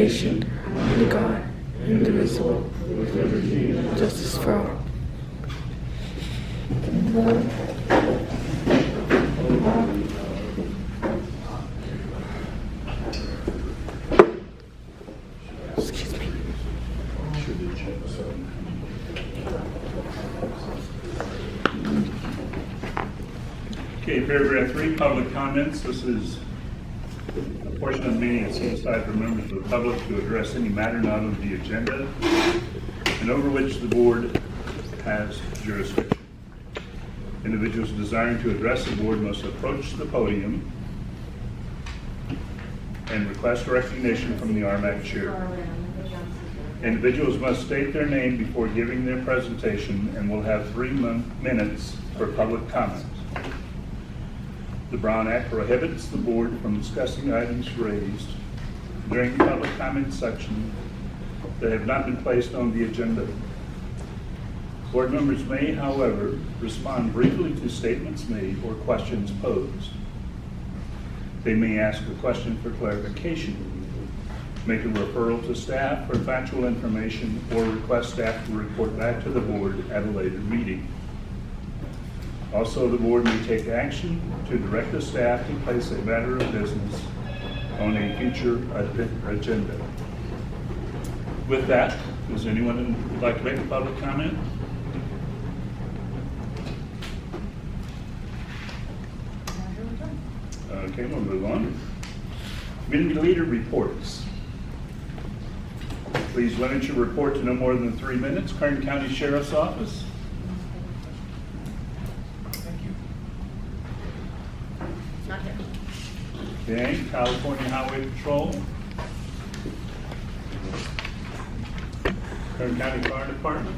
nation, under God, indivisible, with liberty and justice for all. Excuse me. Okay, paragraph 3, public comments. This is a portion of the meeting that's set aside for members of the public to address any matter not on the agenda and over which the board has jurisdiction. Individuals desiring to address the board must approach the podium and request recognition from the RMAC chair. Individuals must state their name before giving their presentation and will have 3 minutes for public comment. The Brown Act prohibits the board from discussing items raised during the public comment section that have not been placed on the agenda. Board members may, however, respond briefly to statements made or questions posed. They may ask a question for clarification, make a referral to staff for factual information, or request staff to report back to the board at a later meeting. Also, the board may take action to direct the staff to place a matter of business on a future agenda. With that, does anyone who would like to make a public comment? Okay, we'll move on. Community leader reports. Please limit your report to no more than 3 minutes. Kern County Sheriff's Office. Not here. Okay, California Highway Patrol. Kern County Fire Department.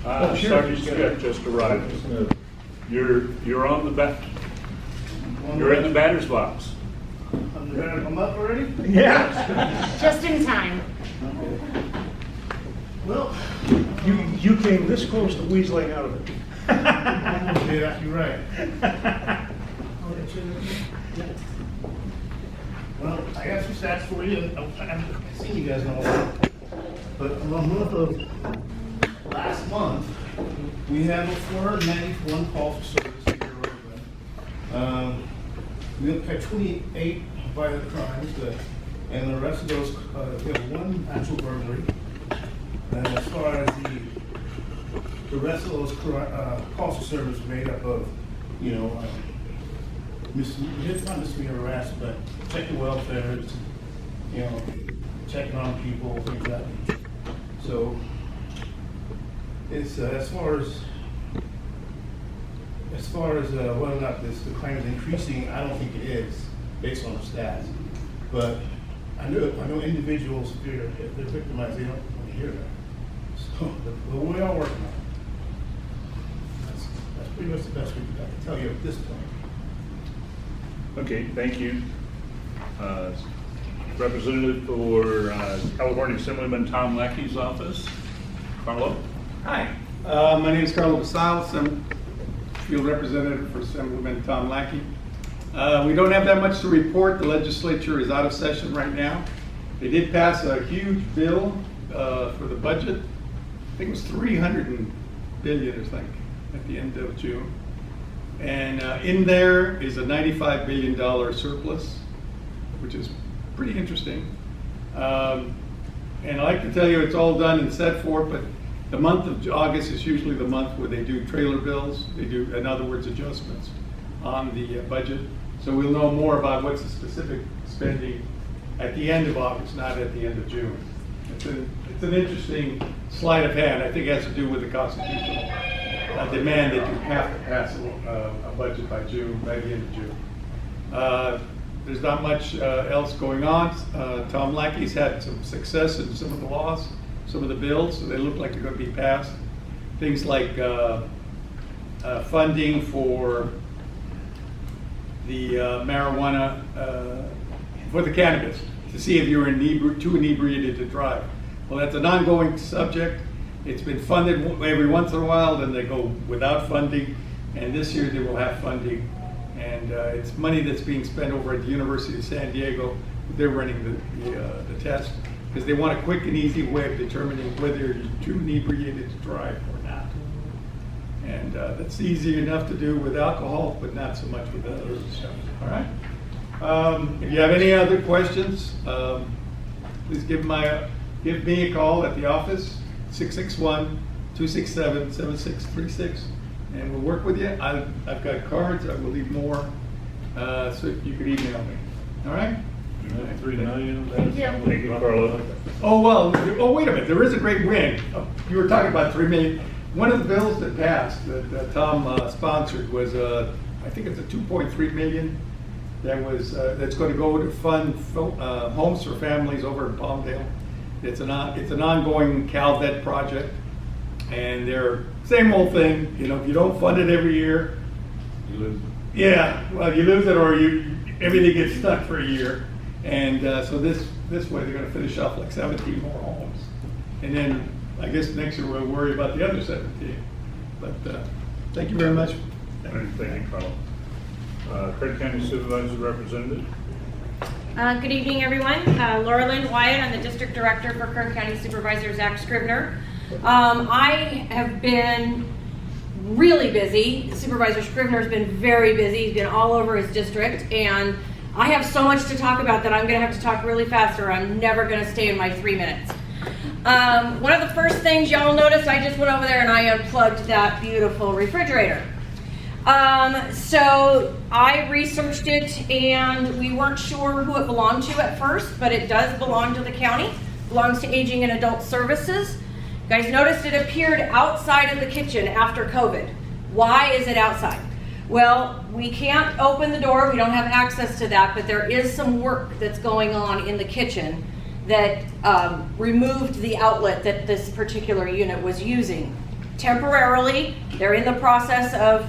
Sergeant Smith just arrived. You're on the you're in the batter's box. You ready to come up already? Yeah. Just in time. Well, You came this close to weaseling out of it. yeah, you're right. Well, I got some stats for you. I've seen you guys in a while. But on the month of last month, we had 491 calls for service here in Rosamond. We had 28 violent crimes, and the rest of those, we have 1 actual burglary. And as far as the rest of those calls for service made up of, it's not misdemeanor arrest, but checking welfare, checking on people, things like that. So it's as far as whether or not the crime is increasing, I don't think it is based on the stats. But I know individuals, if they're victimized, they don't want to hear that. So but we are working on it. That's pretty much the best we can tell you at this point. Okay, thank you. Representative for California Assemblyman Tom Lackey's office, Carlo. Hi, my name is Carlo Basales. I'm field representative for Assemblyman Tom Lackey. We don't have that much to report. The legislature is out of session right now. They did pass a huge bill for the budget. I think it was $300 billion, I think, at the end of June. And in there is a $95 billion surplus, which is pretty interesting. And I like to tell you it's all done and set for, but the month of August is usually the month where they do trailer bills. They do, in other words, adjustments on the budget. So we'll know more about what's the specific spending at the end of August, not at the end of June. It's an interesting sleight of hand. I think it has to do with the constitutional demand that you have to pass a budget by the end of June. There's not much else going on. Tom Lackey's had some success in some of the laws, some of the bills, so they look like they're going to be passed. Things like funding for the marijuana, for the cannabis, to see if you're too inebriated to drive. Well, that's an ongoing subject. It's been funded every once in a while, then they go without funding, and this year they will have funding. And it's money that's being spent over at the University of San Diego they're running the test, because they want a quick and easy way of determining whether you're too inebriated to drive or not. And that's easy enough to do with alcohol, but not so much with other stuff. All right. If you have any other questions, please give me a call at the office, 661-267-7636, and we'll work with you. I've got cards. I will leave more, so you could email me. All right. 3 million. Thank you. Thank you, Carlo. Oh, well, oh, wait a minute, there is a great win. You were talking about 3 million. One of the bills that passed, that Tom sponsored, was, I think it's a 2.3 million that's going to go to fund homes for families over in Palmdale. It's an ongoing CalVet project, and they're same old thing, you know, if you don't fund it every year, You lose. yeah, well, you lose it, or everything gets stuck for a year. And so this way, they're going to finish off like 17 more homes. And then I guess next year we'll worry about the other 17. But thank you very much. Thank you, Carlo. Craig County Supervisor Representative. Good evening, everyone. Laura Lynn Wyatt, I'm the District Director for Kern County Supervisor Zach Scrivener. I have been really busy. Supervisor Scrivener's been very busy. He's been all over his district, and I have so much to talk about that I'm going to have to talk really fast, or I'm never going to stay in my 3 minutes. One of the first things y'all noticed, I just went over there and I unplugged that beautiful refrigerator. So I researched it, and we weren't sure who it belonged to at first, but it does belong to the county. It belongs to Aging and Adult Services. You guys noticed it appeared outside of the kitchen after COVID. Why is it outside? Well, we can't open the door, we don't have access to that, but there is some work that's going on in the kitchen that removed the outlet that this particular unit was using. Temporarily, they're in the process of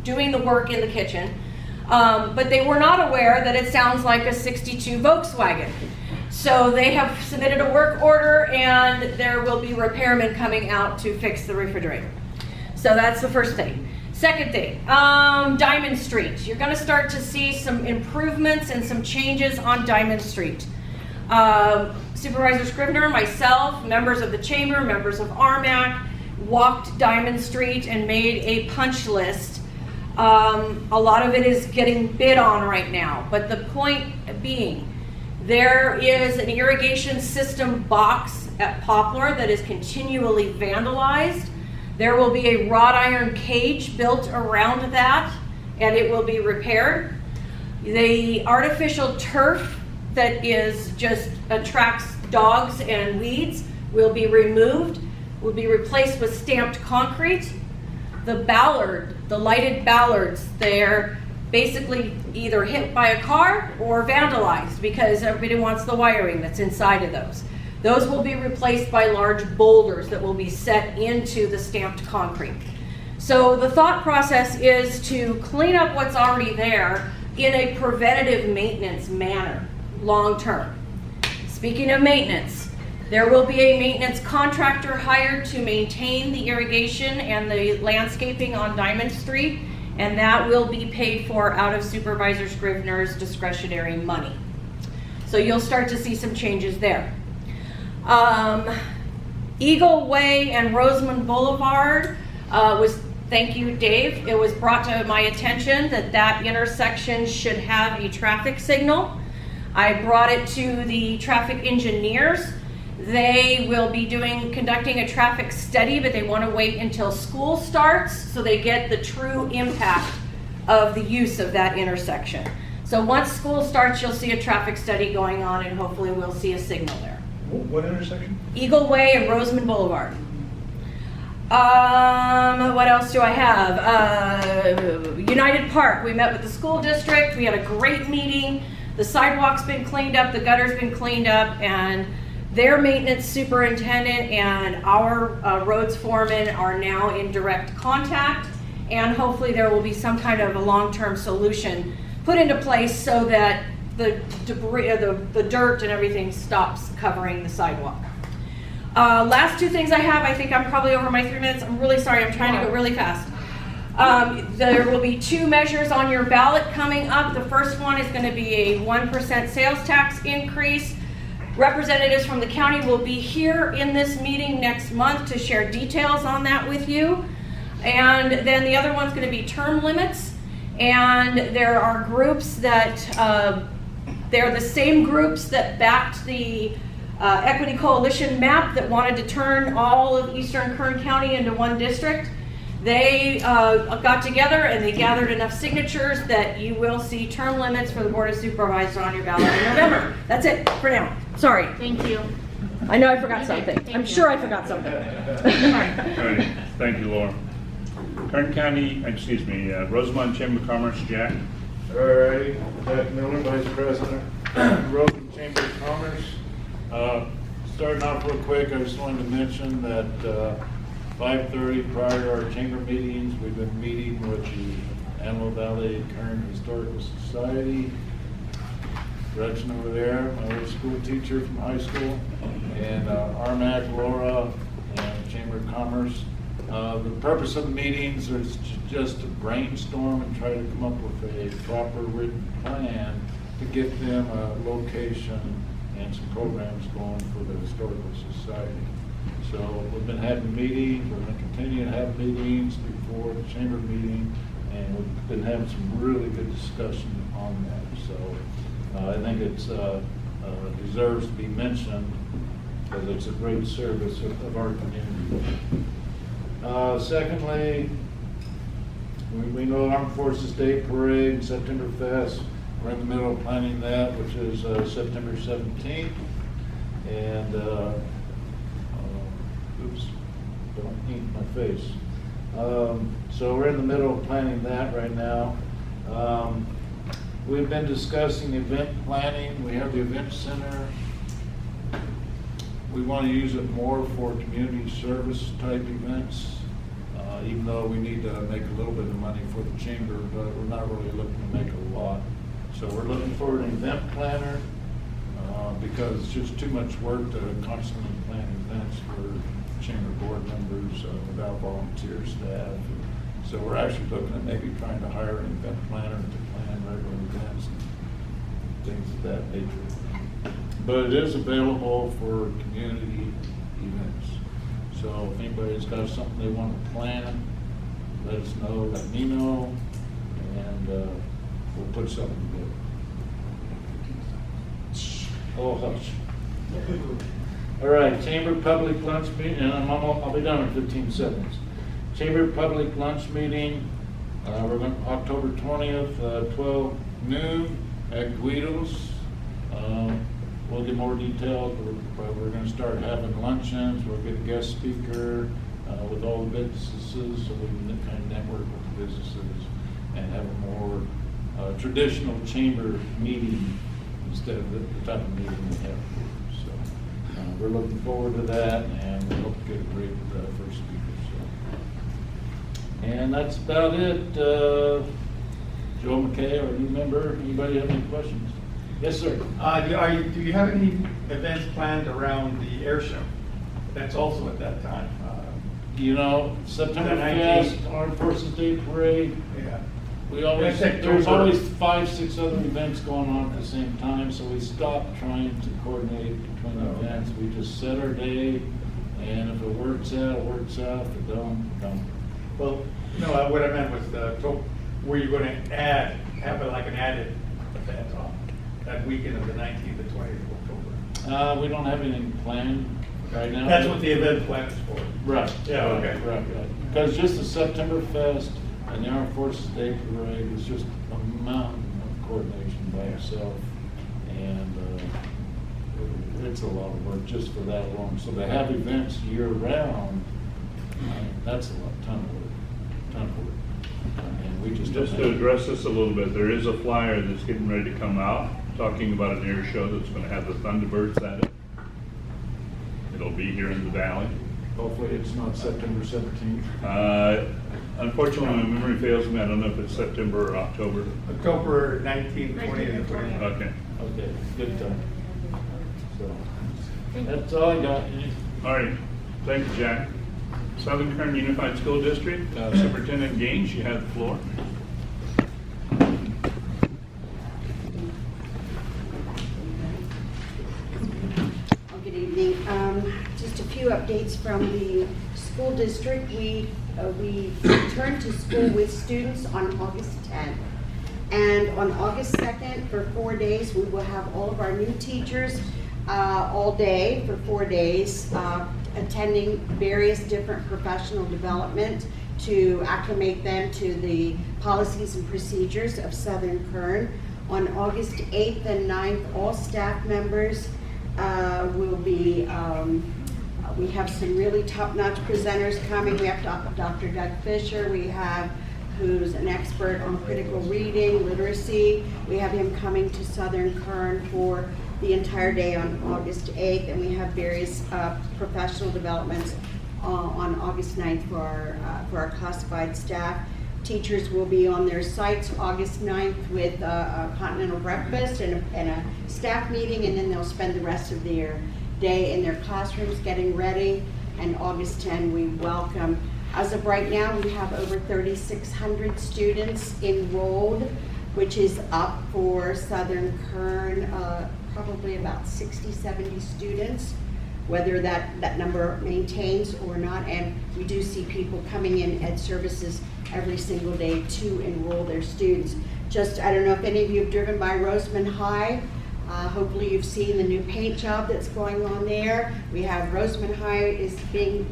doing the work in the kitchen, but they were not aware that it sounds like a 62 Volkswagen. So they have submitted a work order, and there will be repairmen coming out to fix the refrigerator. So that's the first thing. Second thing, Diamond Street. You're going to start to see some improvements and some changes on Diamond Street. Supervisor Scrivener, myself, members of the chamber, members of RMAC, walked Diamond Street and made a punch list. A lot of it is getting bid on right now, but the point being, there is an irrigation system box at Poplar that is continually vandalized. There will be a wrought iron cage built around that, and it will be repaired. The artificial turf that is just attracts dogs and weeds will be removed, will be replaced with stamped concrete. The ballard, the lighted ballards, they're basically either hit by a car or vandalized because everybody wants the wiring that's inside of those. Those will be replaced by large boulders that will be set into the stamped concrete. So the thought process is to clean up what's already there in a preventative maintenance manner, long term. Speaking of maintenance, there will be a maintenance contractor hired to maintain the irrigation and the landscaping on Diamond Street, and that will be paid for out of Supervisor Scrivener's discretionary money. So you'll start to see some changes there. Eagle Way and Rosamond Boulevard thank you, Dave. It was brought to my attention that that intersection should have a traffic signal. I brought it to the traffic engineers. They will be conducting a traffic study, but they want to wait until school starts so they get the true impact of the use of that intersection. So once school starts, you'll see a traffic study going on, and hopefully we'll see a signal there. What intersection? Eagle Way and Rosamond Boulevard. What else do I have? United Park. We met with the school district. We had a great meeting. The sidewalk's been cleaned up, the gutter's been cleaned up, and their maintenance superintendent and our roads foreman are now in direct contact, and hopefully there will be some kind of a long-term solution put into place so that the debris, the dirt and everything stops covering the sidewalk. Last two things I have, I think I'm probably over my 3 minutes. I'm really sorry, I'm trying to go really fast. There will be 2 measures on your ballot coming up. The first one is going to be a 1% sales tax increase. Representatives from the county will be here in this meeting next month to share details on that with you. And then the other one's going to be term limits. And there are groups that, they're the same groups that backed the Equity Coalition map that wanted to turn all of Eastern Kern County into one district. They got together and they gathered enough signatures that you will see term limits for the Board of Supervisors on your ballot in November. That's it for now. Sorry. Thank you. I know I forgot something. Thank I'm you. sure I forgot something. All right, thank you, Laura. Kern County, Rosamond Chamber of Commerce, Jack. All right, Jack Miller, Vice President, Rosamond Chamber of Commerce. Starting off real quick, I just wanted to mention that 5:30 prior to our chamber meetings, we've been meeting with the Antelope Valley Kern Historical Society. Gretchen over there, my old school teacher from high school, and RMAC, Laura, and Chamber of Commerce. The purpose of the meetings is just to brainstorm and try to come up with a proper written plan to get them a location and some programs going for the Historical Society. So we've been having meetings, we're going to continue to have meetings before the chamber meeting, and we've been having some really good discussion on that. So I think it deserves to be mentioned because it's a great service of our community. Secondly, we know Armed Forces Day Parade, September Fest. We're in the middle of planning that, which is September 17th. And, oops, don't ink my face. So we're in the middle of planning that right now. We've been discussing event planning. We have the event center. We want to use it more for community service type events, even though we need to make a little bit of money for the chamber, but we're not really looking to make a lot. So we're looking for an event planner because it's just too much work to constantly plan events for chamber board members without volunteer staff. So we're actually looking at maybe trying to hire an event planner to plan regular events and things of that nature. But it is available for community events. So if anybody's got something they want to plan, let us know, let me know, and we'll put something together. Oh, hush. All right, Chamber Public Lunch Meeting, and I'll be done in 15 seconds. Chamber Public Lunch Meeting, we're going October 20th, 12 noon at Guido's. We'll get more details. We're going to start having luncheons. We'll get a guest speaker with all the businesses, so we can kind of network with the businesses and have a more traditional chamber meeting instead of the type of meeting we have here. So we're looking forward to that, and we hope to get a great first speaker. So. And that's about it. Joe McKay, our new member. Anybody have any questions? Yes, sir. Do you have any events planned around the air show? That's also at that time. You know, September The 19th. 5th, Armed Forces Day Parade. Yeah. We always, I think there's those are- always 5-6 other events going on at the same time, so we stopped trying to coordinate between events. We just set our day, and if it works out, it works out. If it don't, it don't. Well, no, what I meant was were you going to have like an added event on that weekend of the 19th and 20th of October? We don't have anything planned right now. That's what the event plan is for. Right. Yeah, okay. Right. Because just the September Fest and the Armed Forces Day Parade is just a mountain of coordination by itself. And it's a lot of work just for that alone. So to have events year round, that's a ton of work. And we just Just to address this a little bit, there is a flyer that's getting ready to come out, talking about an air show that's going to have the Thunderbirds at it. It'll be here in the valley. Hopefully it's not September 17th. Unfortunately, my memory fails me. I don't know if it's September or October. October 19th, 20th, and 21st. Okay. Okay, good time. So, that's all I got. All right. Thank you, Jack. Southern Kern Unified School District, Superintendent Gaines, you have the floor. Good evening. Just a few updates from the school district. We returned to school with students on August 10th. And on August 2nd, for 4 days, we will have all of our new teachers all day for 4 days, attending various different professional development to acclimate them to the policies and procedures of Southern Kern. On August 8th and 9th, all staff members will be, we have some really top-notch presenters coming. We have Dr. Doug Fisher, who's an expert on critical reading, literacy. We have him coming to Southern Kern for the entire day on August 8th, and we have various professional developments on August 9th for our classified staff. Teachers will be on their sites August 9th with a continental breakfast and a staff meeting, and then they'll spend the rest of their day in their classrooms getting ready. And August 10, we welcome. As of right now, we have over 3,600 students enrolled, which is up for Southern Kern, probably about 60, 70 students, whether that number maintains or not. And we do see people coming in at services every single day to enroll their students. I don't know if any of you have driven by Rosamond High. Hopefully you've seen the new paint job that's going on there. We have Rosamond High is being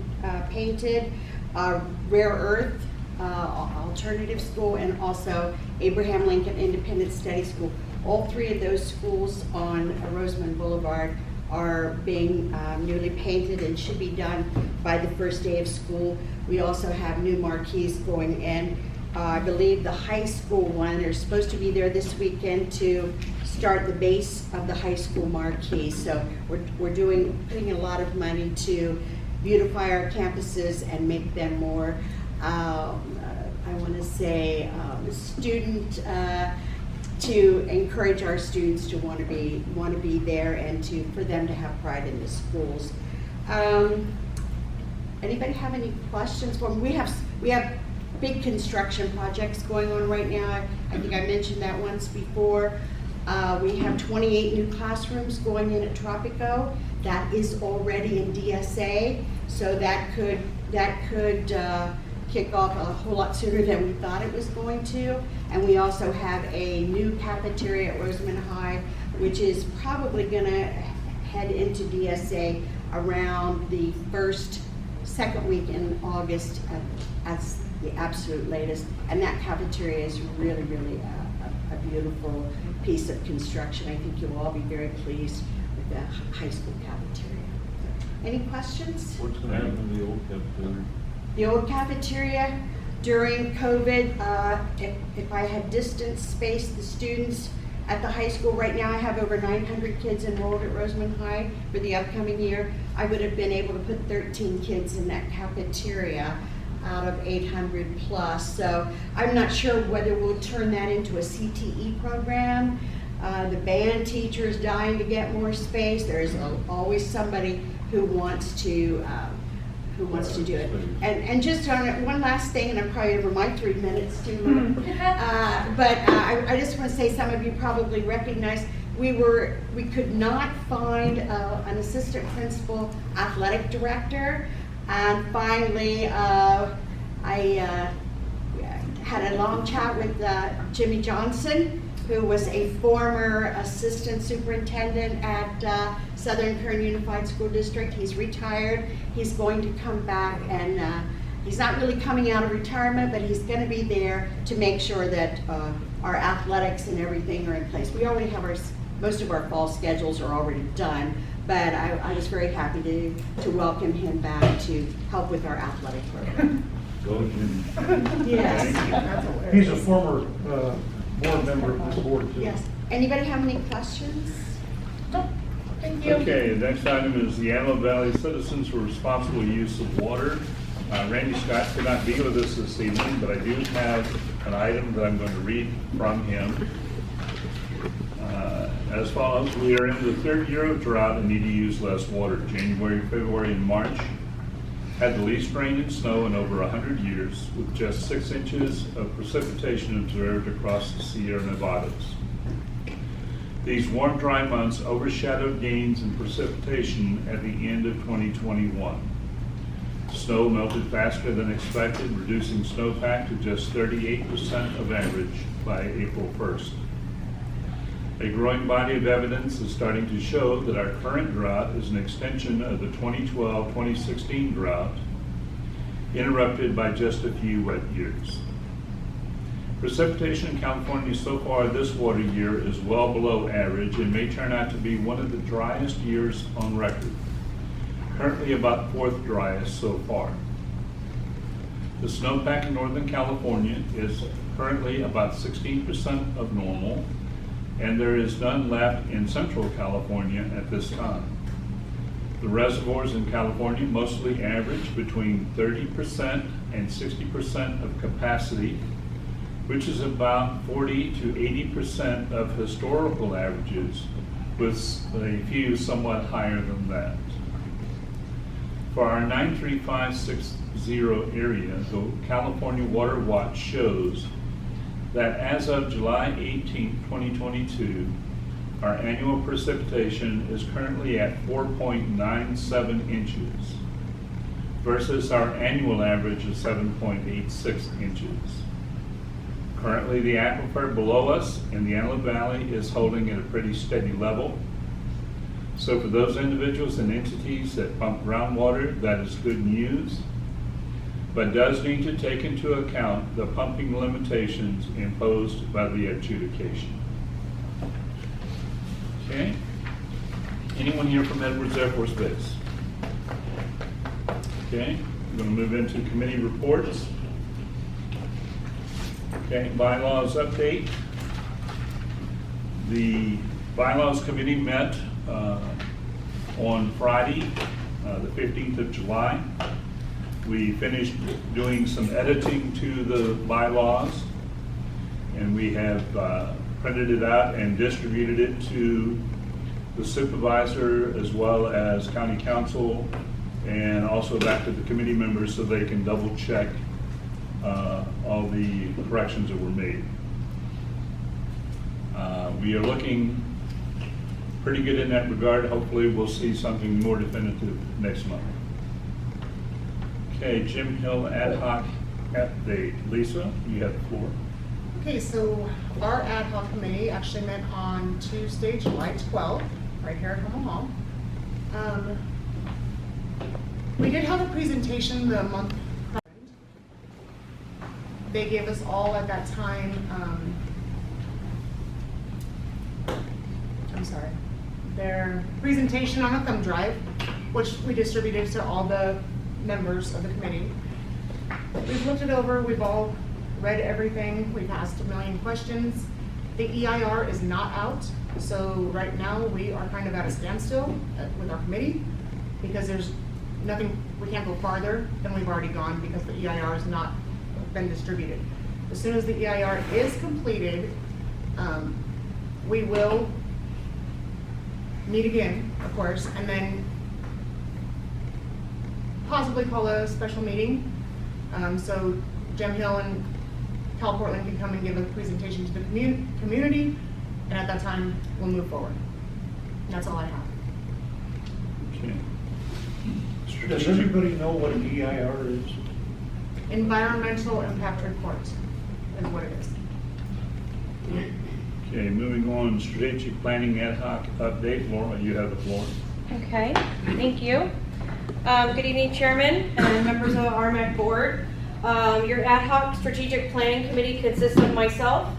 painted, Rare Earth Alternative School, and also Abraham Lincoln Independent Study School. All three of those schools on Rosamond Boulevard are being newly painted and should be done by the first day of school. We also have new marquees going in. I believe the high school one, they're supposed to be there this weekend to start the base of the high school marquee. So we're putting a lot of money to beautify our campuses and make them more, I want to say, student, to encourage our students to want to be there and for them to have pride in the schools. Anybody have any questions for me? We have big construction projects going on right now. I think I mentioned that once before. We have 28 new classrooms going in at Tropico. That is already in DSA, so that could kick off a whole lot sooner than we thought it was going to. And we also have a new cafeteria at Rosamond High, which is probably going to head into DSA around the second week in August at the absolute latest. And that cafeteria is really, really a beautiful piece of construction. I think you'll all be very pleased with the high school cafeteria. Any questions? What's going to happen to the old cafeteria? The old cafeteria during COVID, if I had distance spaced the students at the high school, right now I have over 900 kids enrolled at Rosamond High for the upcoming year. I would have been able to put 13 kids in that cafeteria out of 800 plus. So I'm not sure whether we'll turn that into a CTE program. The band teacher is dying to get more space. There's always somebody who wants to do it. And just on one last thing, and I'm probably over my 3 minutes too, but I just want to say, some of you probably recognize, we could not find an assistant principal athletic director, and finally I had a long chat with Jimmy Johnson, who was a former assistant superintendent at Southern Kern Unified School District. He's retired. He's going to come back, and he's not really coming out of retirement, but he's going to be there to make sure that our athletics and everything are in place. We already have most of our fall schedules are already done, but I was very happy to welcome him back to help with our athletic program. Go, Jimmy. Yes. He's a former board member of this board too. Yes. Anybody have any questions? No. Thank you. Okay, the next item is the Antelope Valley Citizens for Responsible Use of Water. Randy Scott could not be with us this evening, but I do have an item that I'm going to read from him. As follows: we are in the third year of drought and need to use less water. January, February, and March had the least rain and snow in over 100 years, with just 6 inches of precipitation observed across the Sierra Nevadas. These warm, dry months overshadowed gains in precipitation at the end of 2021. Snow melted faster than expected, reducing snowpack to just 38% of average by April 1st. A growing body of evidence is starting to show that our current drought is an extension of the 2012-2016 drought, interrupted by just a few wet years. Precipitation in California so far this water year is well below average and may turn out to be one of the driest years on record. Currently about 4th driest so far. The snowpack in Northern California is currently about 16% of normal, and there is none left in Central California at this time. The reservoirs in California mostly average between 30% and 60% of capacity, which is about 40 to 80% of historical averages, with a few somewhat higher than that. For our 93560 area, the California Water Watch shows that as of July 18, 2022, our annual precipitation is currently at 4.97 inches versus our annual average of 7.86 inches. Currently, the aquifer below us in the Antelope Valley is holding at a pretty steady level. So for those individuals and entities that pump groundwater, that is good news, but does need to take into account the pumping limitations imposed by the adjudication. Okay. Anyone here from Edwards Air Force Base? Okay, we're going to move into committee reports. Okay, bylaws update. The bylaws committee met on Friday, the 15th of July. We finished doing some editing to the bylaws, and we have printed it out and distributed it to the supervisor as well as county council, and also back to the committee members so they can double check all the corrections that were made. We are looking pretty good in that regard. Hopefully we'll see something more definitive next month. Okay, Jim Hill ad hoc update. Lisa, you have the floor. Okay, so our ad hoc committee actually met on Tuesday, July 12th, right here at Home Hall. We did have a presentation the month prior. They gave us all at that time, their presentation on a thumb drive, which we distributed to all the members of the committee. We've looked it over, we've all read everything, we've asked a million questions. The EIR is not out, so right now we are kind of at a standstill with our committee because there's nothing, we can't go farther than we've already gone because the EIR has not been distributed. As soon as the EIR is completed, we will meet again, of course, and then possibly call a special meeting. So Jim Hill and Cal Portland can come and give a presentation to the community, and at that time, we'll move forward. And that's all I have. Okay. Does everybody know what an EIR is? Environmental Impact Report is what it is. Okay, moving on, strategic planning ad hoc update. Laura, you have the floor. Okay, thank you. Good evening, Chairman and members of the RMAC board. Your ad hoc strategic planning committee consists of myself,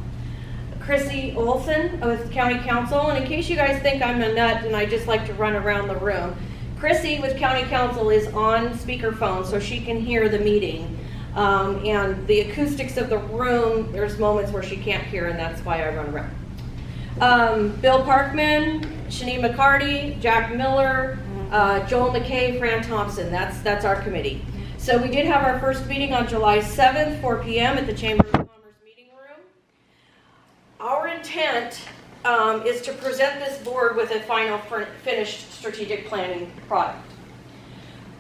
Chrissy Olson with County Council, and in case you guys think I'm a nut and I just like to run around the room, Chrissy with County Council is on speakerphone so she can hear the meeting. And the acoustics of the room, there's moments where she can't hear, and that's why I run around. Bill Parkman, Shani McCarty, Jack Miller, Joel McKay, Fran Thompson. That's our committee. So we did have our first meeting on July 7th, 4 p.m. at the Chamber of Commerce meeting room. Our intent is to present this board with a final finished strategic planning product.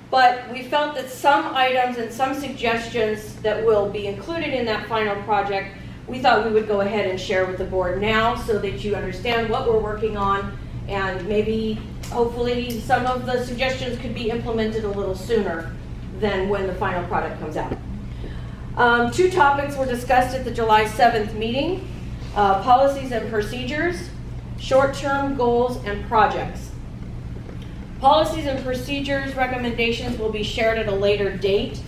But we felt that some items and some suggestions that will be included in that final project, we thought we would go ahead and share with the board now so that you understand what we're working on, and maybe, hopefully, some of the suggestions could be implemented a little sooner than when the final product comes out. 2 topics were discussed at the July 7th meeting: policies and procedures, short-term goals and projects. Policies and procedures recommendations will be shared at a later date.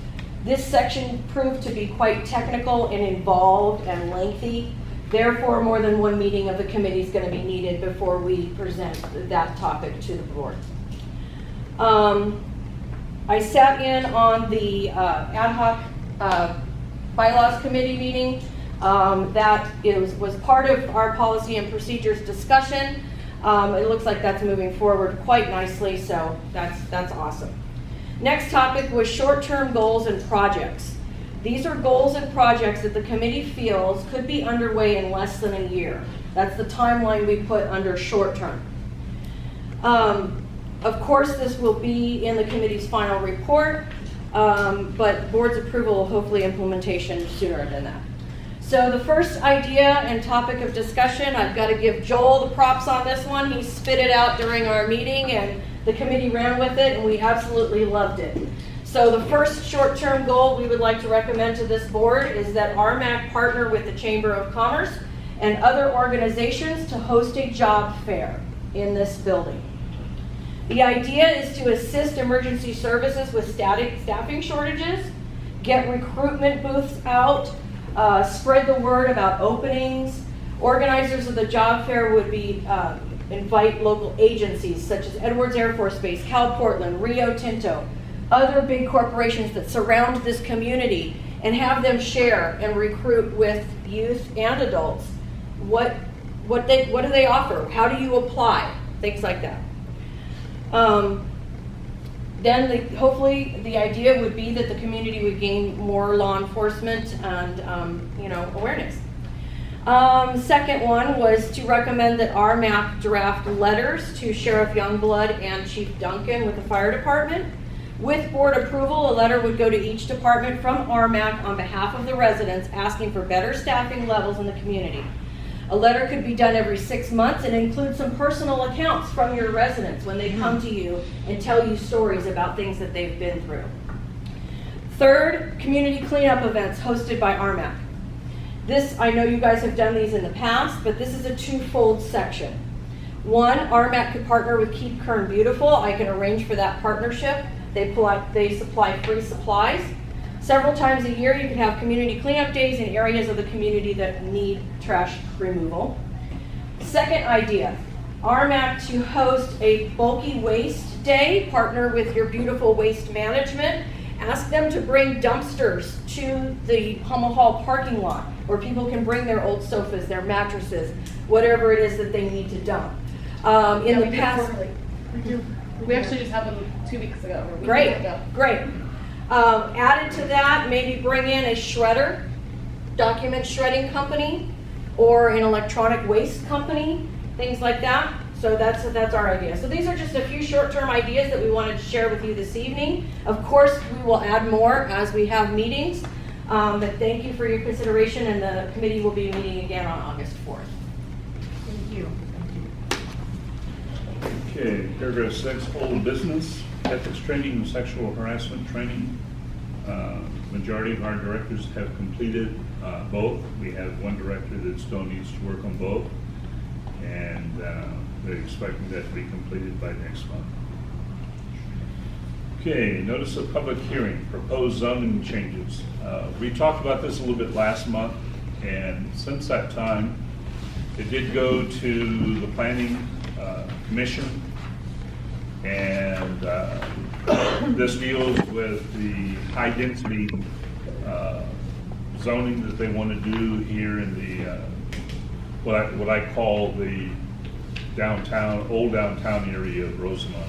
This section proved to be quite technical and involved and lengthy. Therefore, more than one meeting of the committee is going to be needed before we present that topic to the board. I sat in on the ad hoc bylaws committee meeting. That was part of our policy and procedures discussion. It looks like that's moving forward quite nicely, so that's awesome. Next topic was short-term goals and projects. These are goals and projects that the committee feels could be underway in less than a year. That's the timeline we put under short-term. Of course, this will be in the committee's final report, but board's approval, hopefully implementation sooner than that. So the first idea and topic of discussion, I've got to give Joel the props on this one. He spit it out during our meeting and the committee ran with it and we absolutely loved it. So the first short-term goal we would like to recommend to this board is that RMAC partner with the Chamber of Commerce and other organizations to host a job fair in this building. The idea is to assist emergency services with staffing shortages, get recruitment booths out, spread the word about openings. Organizers of the job fair would be invite local agencies such as Edwards Air Force Base, Cal Portland, Rio Tinto, other big corporations that surround this community, and have them share and recruit with youth and adults. What do they offer? How do you apply? Things like that. Then hopefully the idea would be that the community would gain more law enforcement and awareness. Second one was to recommend that RMAC draft letters to Sheriff Youngblood and Chief Duncan with the fire department. With board approval, a letter would go to each department from RMAC on behalf of the residents asking for better staffing levels in the community. A letter could be done every 6 months and include some personal accounts from your residents when they come to you and tell you stories about things that they've been through. Third, community cleanup events hosted by RMAC. This, I know you guys have done these in the past, but this is a twofold section. One, RMAC could partner with Keep Kern Beautiful. I can arrange for that partnership. They supply free supplies. Several times a year, you can have community cleanup days in areas of the community that need trash removal. Second idea, RMAC to host a bulky waste day, partner with your beautiful waste management. Ask them to bring dumpsters to the Hummel Hall parking lot where people can bring their old sofas, their mattresses, whatever it is that they need to dump. In the past, We do. We actually just had them 2 weeks ago. Or a week great, ago. great. Added to that, maybe bring in a shredder, document shredding company, or an electronic waste company, things like that. So that's our idea. So these are just a few short-term ideas that we wanted to share with you this evening. Of course, we will add more as we have meetings. But thank you for your consideration, and the committee will be meeting again on August 4th. Thank you. Okay, paragraph 6, old business, ethics training and sexual harassment training. Majority of our directors have completed both. We have one director that still needs to work on both, and they're expecting that to be completed by next month. Okay, notice of public hearing, proposed zoning changes. We talked about this a little bit last month, and since that time, it did go to the planning commission, and this deals with the high density zoning that they want to do here in the what I call the downtown, old downtown area of Rosamond.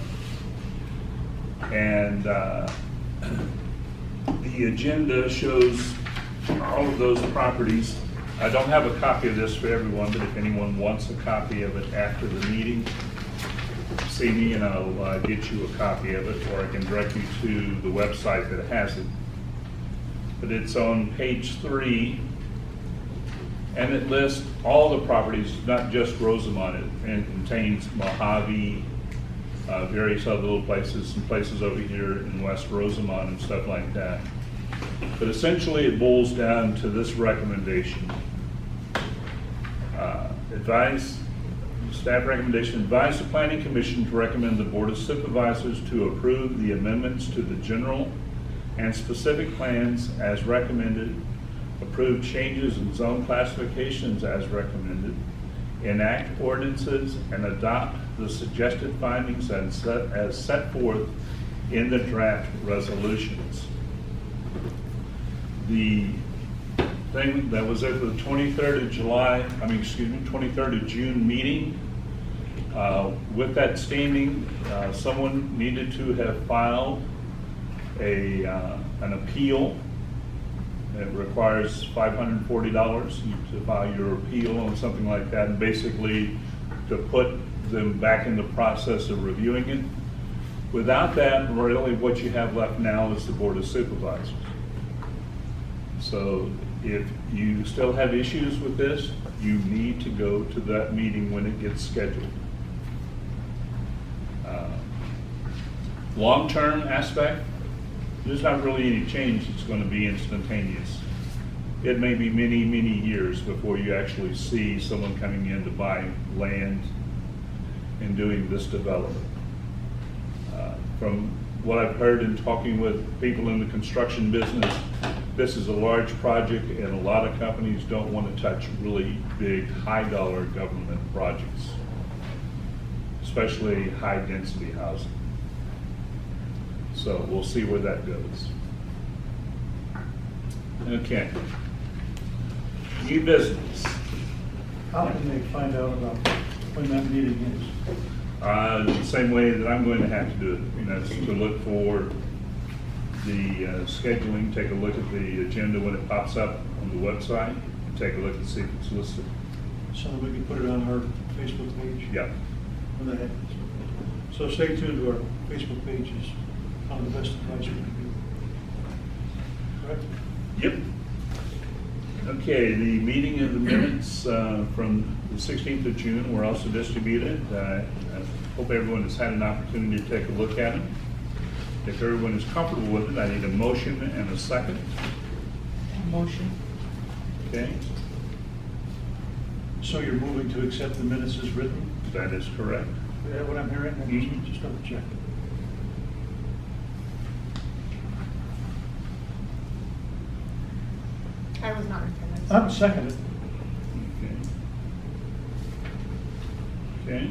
And the agenda shows all of those properties. I don't have a copy of this for everyone, but if anyone wants a copy of it after the meeting, see me and I'll get you a copy of it, or I can direct you to the website that has it. But it's on page 3, and it lists all the properties, not just Rosamond. It contains Mojave, various other little places, some places over here in West Rosamond and stuff like that. But essentially it boils down to this recommendation. Staff recommendation, advise the Planning Commission to recommend the Board of Supervisors to approve the amendments to the general and specific plans as recommended, approve changes in zone classifications as recommended, enact ordinances, and adopt the suggested findings as set forth in the draft resolutions. The thing that was at the 23rd of June meeting, with that standing, someone needed to have filed an appeal. It requires $540 to file your appeal on something like that, and basically to put them back in the process of reviewing it. Without that, really what you have left now is the Board of Supervisors. So if you still have issues with this, you need to go to that meeting when it gets scheduled. Long-term aspect, there's not really any change that's going to be instantaneous. It may be many, many years before you actually see someone coming in to buy land and doing this development. From what I've heard in talking with people in the construction business, this is a large project and a lot of companies don't want to touch really big, high-dollar government projects, especially high-density housing. So we'll see where that goes. Okay. New business. How can they find out about when that meeting is? The same way that I'm going to have to do it. That's to look for the scheduling, take a look at the agenda when it pops up on the website, and take a look and see if it's listed. So that we can put it on our Facebook page? Yeah. When that happens. So stay tuned to our Facebook pages on the best advice we can do. Correct? Yep. Okay, the meeting of the minutes from the 16th of June were also distributed. I hope everyone has had an opportunity to take a look at them. If everyone is comfortable with it, I need a motion and a second. Motion. Okay, So you're moving to accept the minutes as written? that is correct. Is that what I'm hearing? Mhm. Just double check. I was not in attendance. I'm seconded. Okay. Okay.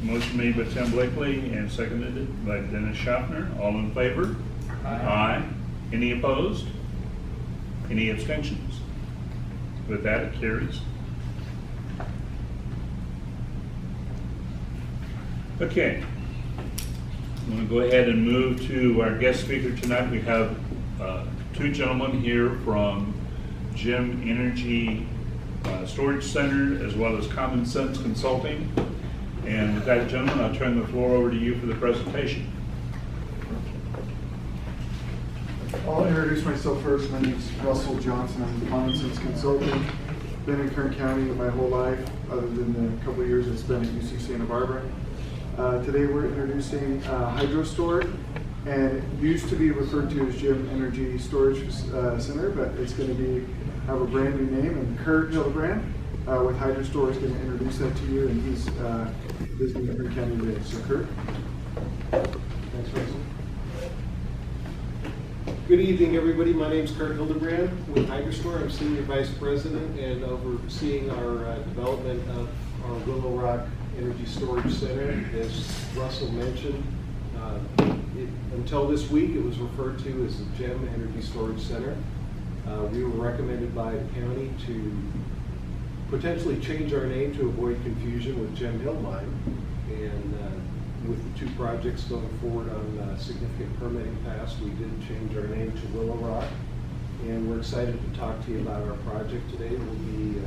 Motion made by Tim Blakely and seconded by Dennis Schaffner. All in favor? Aye. Any opposed? Any abstentions? With that, it carries. Okay. I'm going to go ahead and move to our guest speaker tonight. We have two gentlemen here from Gem Energy Storage Center, as well as Common Sense Consulting. And with that, gentlemen, I'll turn the floor over to you for the presentation. I'll introduce myself first. My name is Russell Johnson. I'm with Common Sense Consulting. Been in Kern County my whole life, other than the couple of years I spent at UC Santa Barbara. Today we're introducing Hydrostor, and it used to be referred to as Gem Energy Storage Center, but it's going to have a brand new name, and Kurt Hilbrand with Hydrostor is going to introduce that to you, and he's visiting Kern County today. So Kurt. Thanks, Russell. Good evening, everybody. My name is Kurt Hildebrand with Hydrostor. I'm Senior Vice President and overseeing our development of our Willow Rock Energy Storage Center. As Russell mentioned, until this week, it was referred to as the Gem Energy Storage Center. We were recommended by the county to potentially change our name to avoid confusion with Gem Hill Mine. And with the two projects going forward on significant permitting pass, we did change our name to Willow Rock. And we're excited to talk to you about our project today. We'll be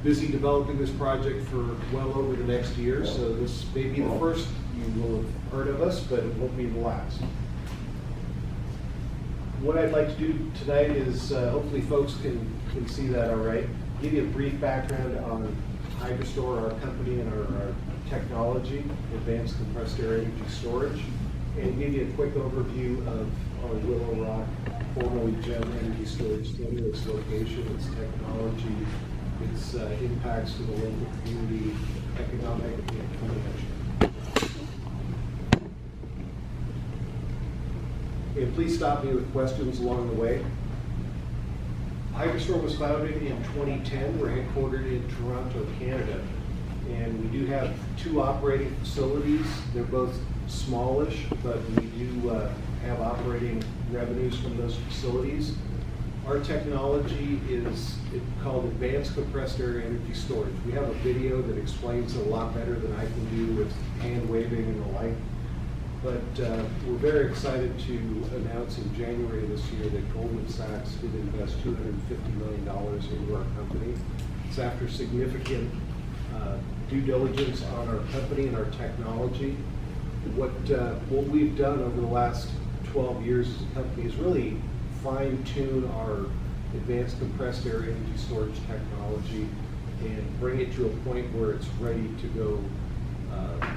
busy developing this project for well over the next year, so this may be the first you will have heard of us, but it won't be the last. What I'd like to do tonight is, hopefully folks can see that all right, give you a brief background on Hydrostor, our company, and our technology, advanced compressed air energy storage, and give you a quick overview of our Willow Rock, formerly GEM Energy Storage Center, its location, its technology, its impacts to the local community, economic and financial. And please stop me with questions along the way. Hydrostor was founded in 2010. We're headquartered in Toronto, Canada. And we do have 2 operating facilities. They're both smallish, but we do have operating revenues from those facilities. Our technology is called advanced compressed air energy storage. We have a video that explains it a lot better than I can do with hand waving and the like. But we're very excited to announce in January this year that Goldman Sachs did invest $250 million into our company. It's after significant due diligence on our company and our technology. What we've done over the last 12 years as a company is really fine-tune our advanced compressed air energy storage technology and bring it to a point where it's ready to go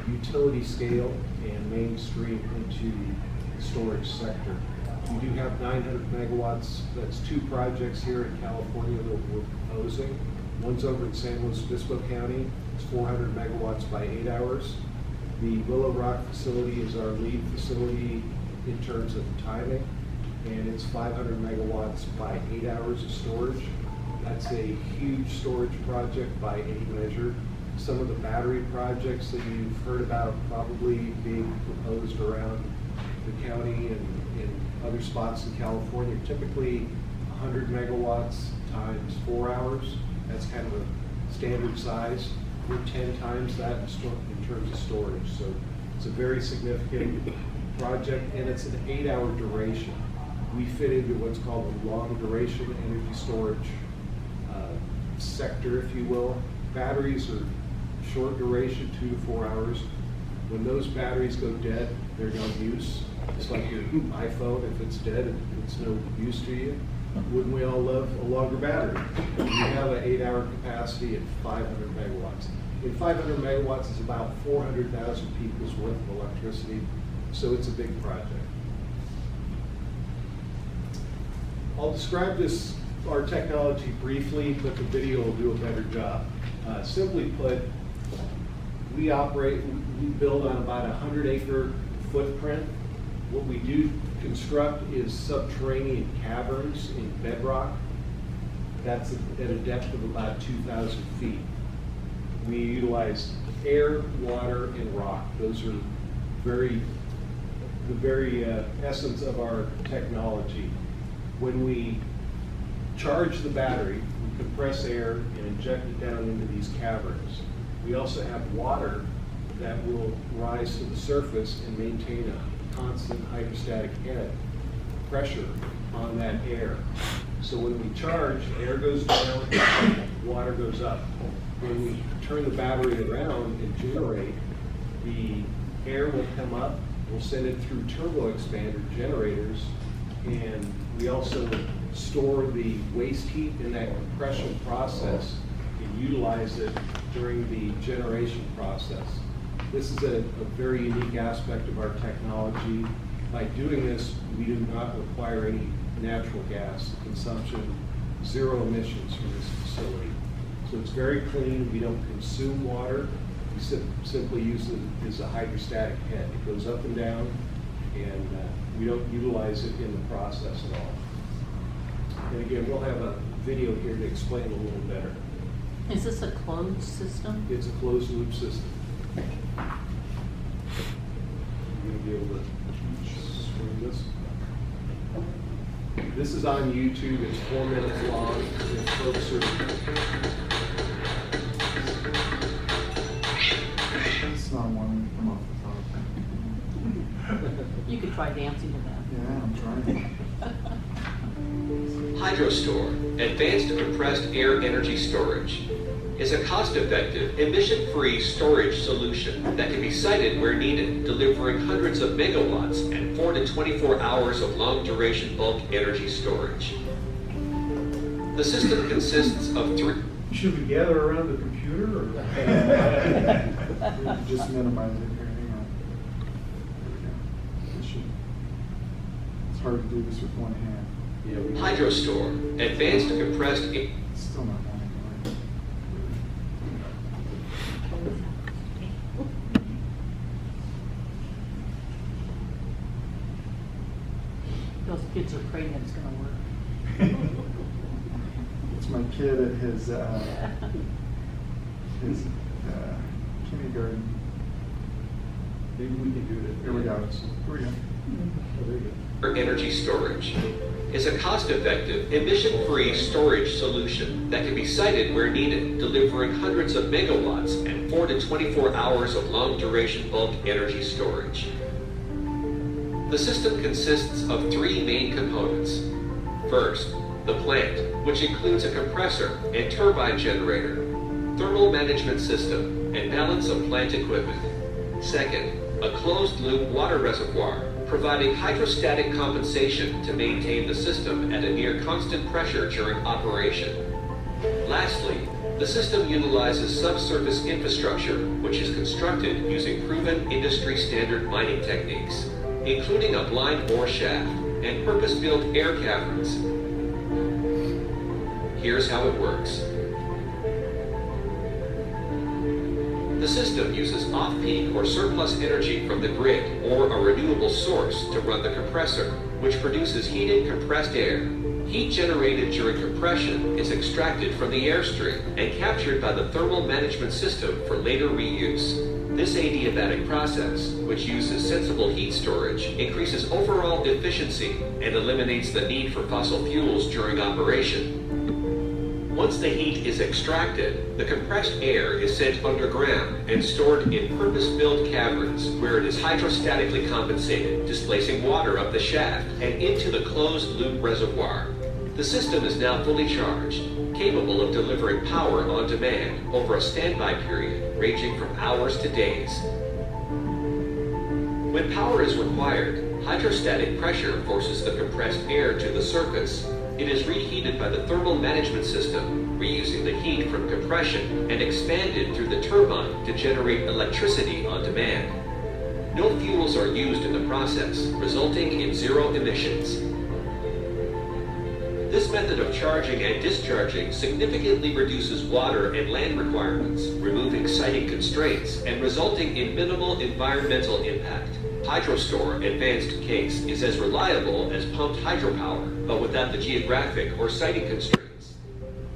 utility scale and mainstream into the storage sector. We do have 900 megawatts. That's 2 projects here in California that we're proposing. One's over in San Luis Obispo County. It's 400 megawatts by 8 hours. The Willow Rock facility is our lead facility in terms of timing, and it's 500 megawatts by 8 hours of storage. That's a huge storage project by any measure. Some of the battery projects that you've heard about probably being proposed around the county and in other spots in California, typically 100 megawatts times 4 hours. That's kind of a standard size. We're 10 times that in terms of storage. So it's a very significant project, and it's an 8-hour duration. We fit into what's called a long duration energy storage sector, if you will. Batteries are short duration, 2 to 4 hours. When those batteries go dead, they're no use. It's like your iPhone, if it's dead, it's no use to you. Wouldn't we all love a longer battery? We have an 8-hour capacity at 500 megawatts. And 500 megawatts is about 400,000 people's worth of electricity, so it's a big project. I'll describe our technology briefly, but the video will do a better job. Simply put, we build on about a 100-acre footprint. What we do construct is subterranean caverns in bedrock. That's at a depth of about 2,000 feet. We utilize air, water, and rock. Those are the very essence of our technology. When we charge the battery, we compress air and inject it down into these caverns. We also have water that will rise to the surface and maintain a constant hydrostatic head pressure on that air. So when we charge, air goes down, water goes up. When we turn the battery around and generate, the air will come up, we'll send it through turbo expander generators, and we also store the waste heat in that compression process and utilize it during the generation process. This is a very unique aspect of our technology. By doing this, we do not require any natural gas consumption, 0 emissions from this facility. So it's very clean. We don't consume water. We simply use it as a hydrostatic head. It goes up and down, and we don't utilize it in the process at all. And again, we'll have a video here to explain a little better. Is this a closed system? It's a closed loop system. You're going to be able to swing this. This is on YouTube. It's 4 minutes long. If folks It's not one come off the top. You could try dancing to that. Yeah, I'm trying. Hydrostor, advanced compressed air energy storage. is a cost-effective, emission-free storage solution that can be sited where needed, delivering hundreds of megawatts and 4 to 24 hours of long-duration bulk energy storage. The system consists of three... Should we gather around the computer or? Just minimize it here, hang on. There we go. It's hard to do this with one hand. Hydrostor, advanced compressed... It's still not wanting to work. Those kids are praying it's gonna work. It's my kid at his kindergarten. Maybe we can do it. Here we go. Here we go. Oh, there you go. Energy storage is a cost-effective, emission-free storage solution that can be sited where needed, delivering hundreds of megawatts and 4 to 24 hours of long-duration bulk energy storage. The system consists of three main components. First, the plant, which includes a compressor and turbine generator, thermal management system, and balance of plant equipment. Second, a closed-loop water reservoir, providing hydrostatic compensation to maintain the system at a near constant pressure during operation. Lastly, the system utilizes subsurface infrastructure, which is constructed using proven industry-standard mining techniques, including a blind bore shaft and purpose-built air caverns. Here's how it works. The system uses off-peak or surplus energy from the grid or a renewable source to run the compressor, which produces heated compressed air. Heat generated during compression is extracted from the airstream and captured by the thermal management system for later reuse. This adiabatic process, which uses sensible heat storage, increases overall efficiency and eliminates the need for fossil fuels during operation. Once the heat is extracted, the compressed air is sent underground and stored in purpose-built caverns where it is hydrostatically compensated, displacing water up the shaft and into the closed-loop reservoir. The system is now fully charged, capable of delivering power on demand over a standby period ranging from hours to days. When power is required, hydrostatic pressure forces the compressed air to the surface. It is reheated by the thermal management system, reusing the heat from compression and expanded through the turbine to generate electricity on demand. No fuels are used in the process, resulting in zero emissions. This method of charging and discharging significantly reduces water and land requirements, removing siting constraints and resulting in minimal environmental impact. Hydrostor Advanced CAES is as reliable as pumped hydropower, but without the geographic or siting constraints.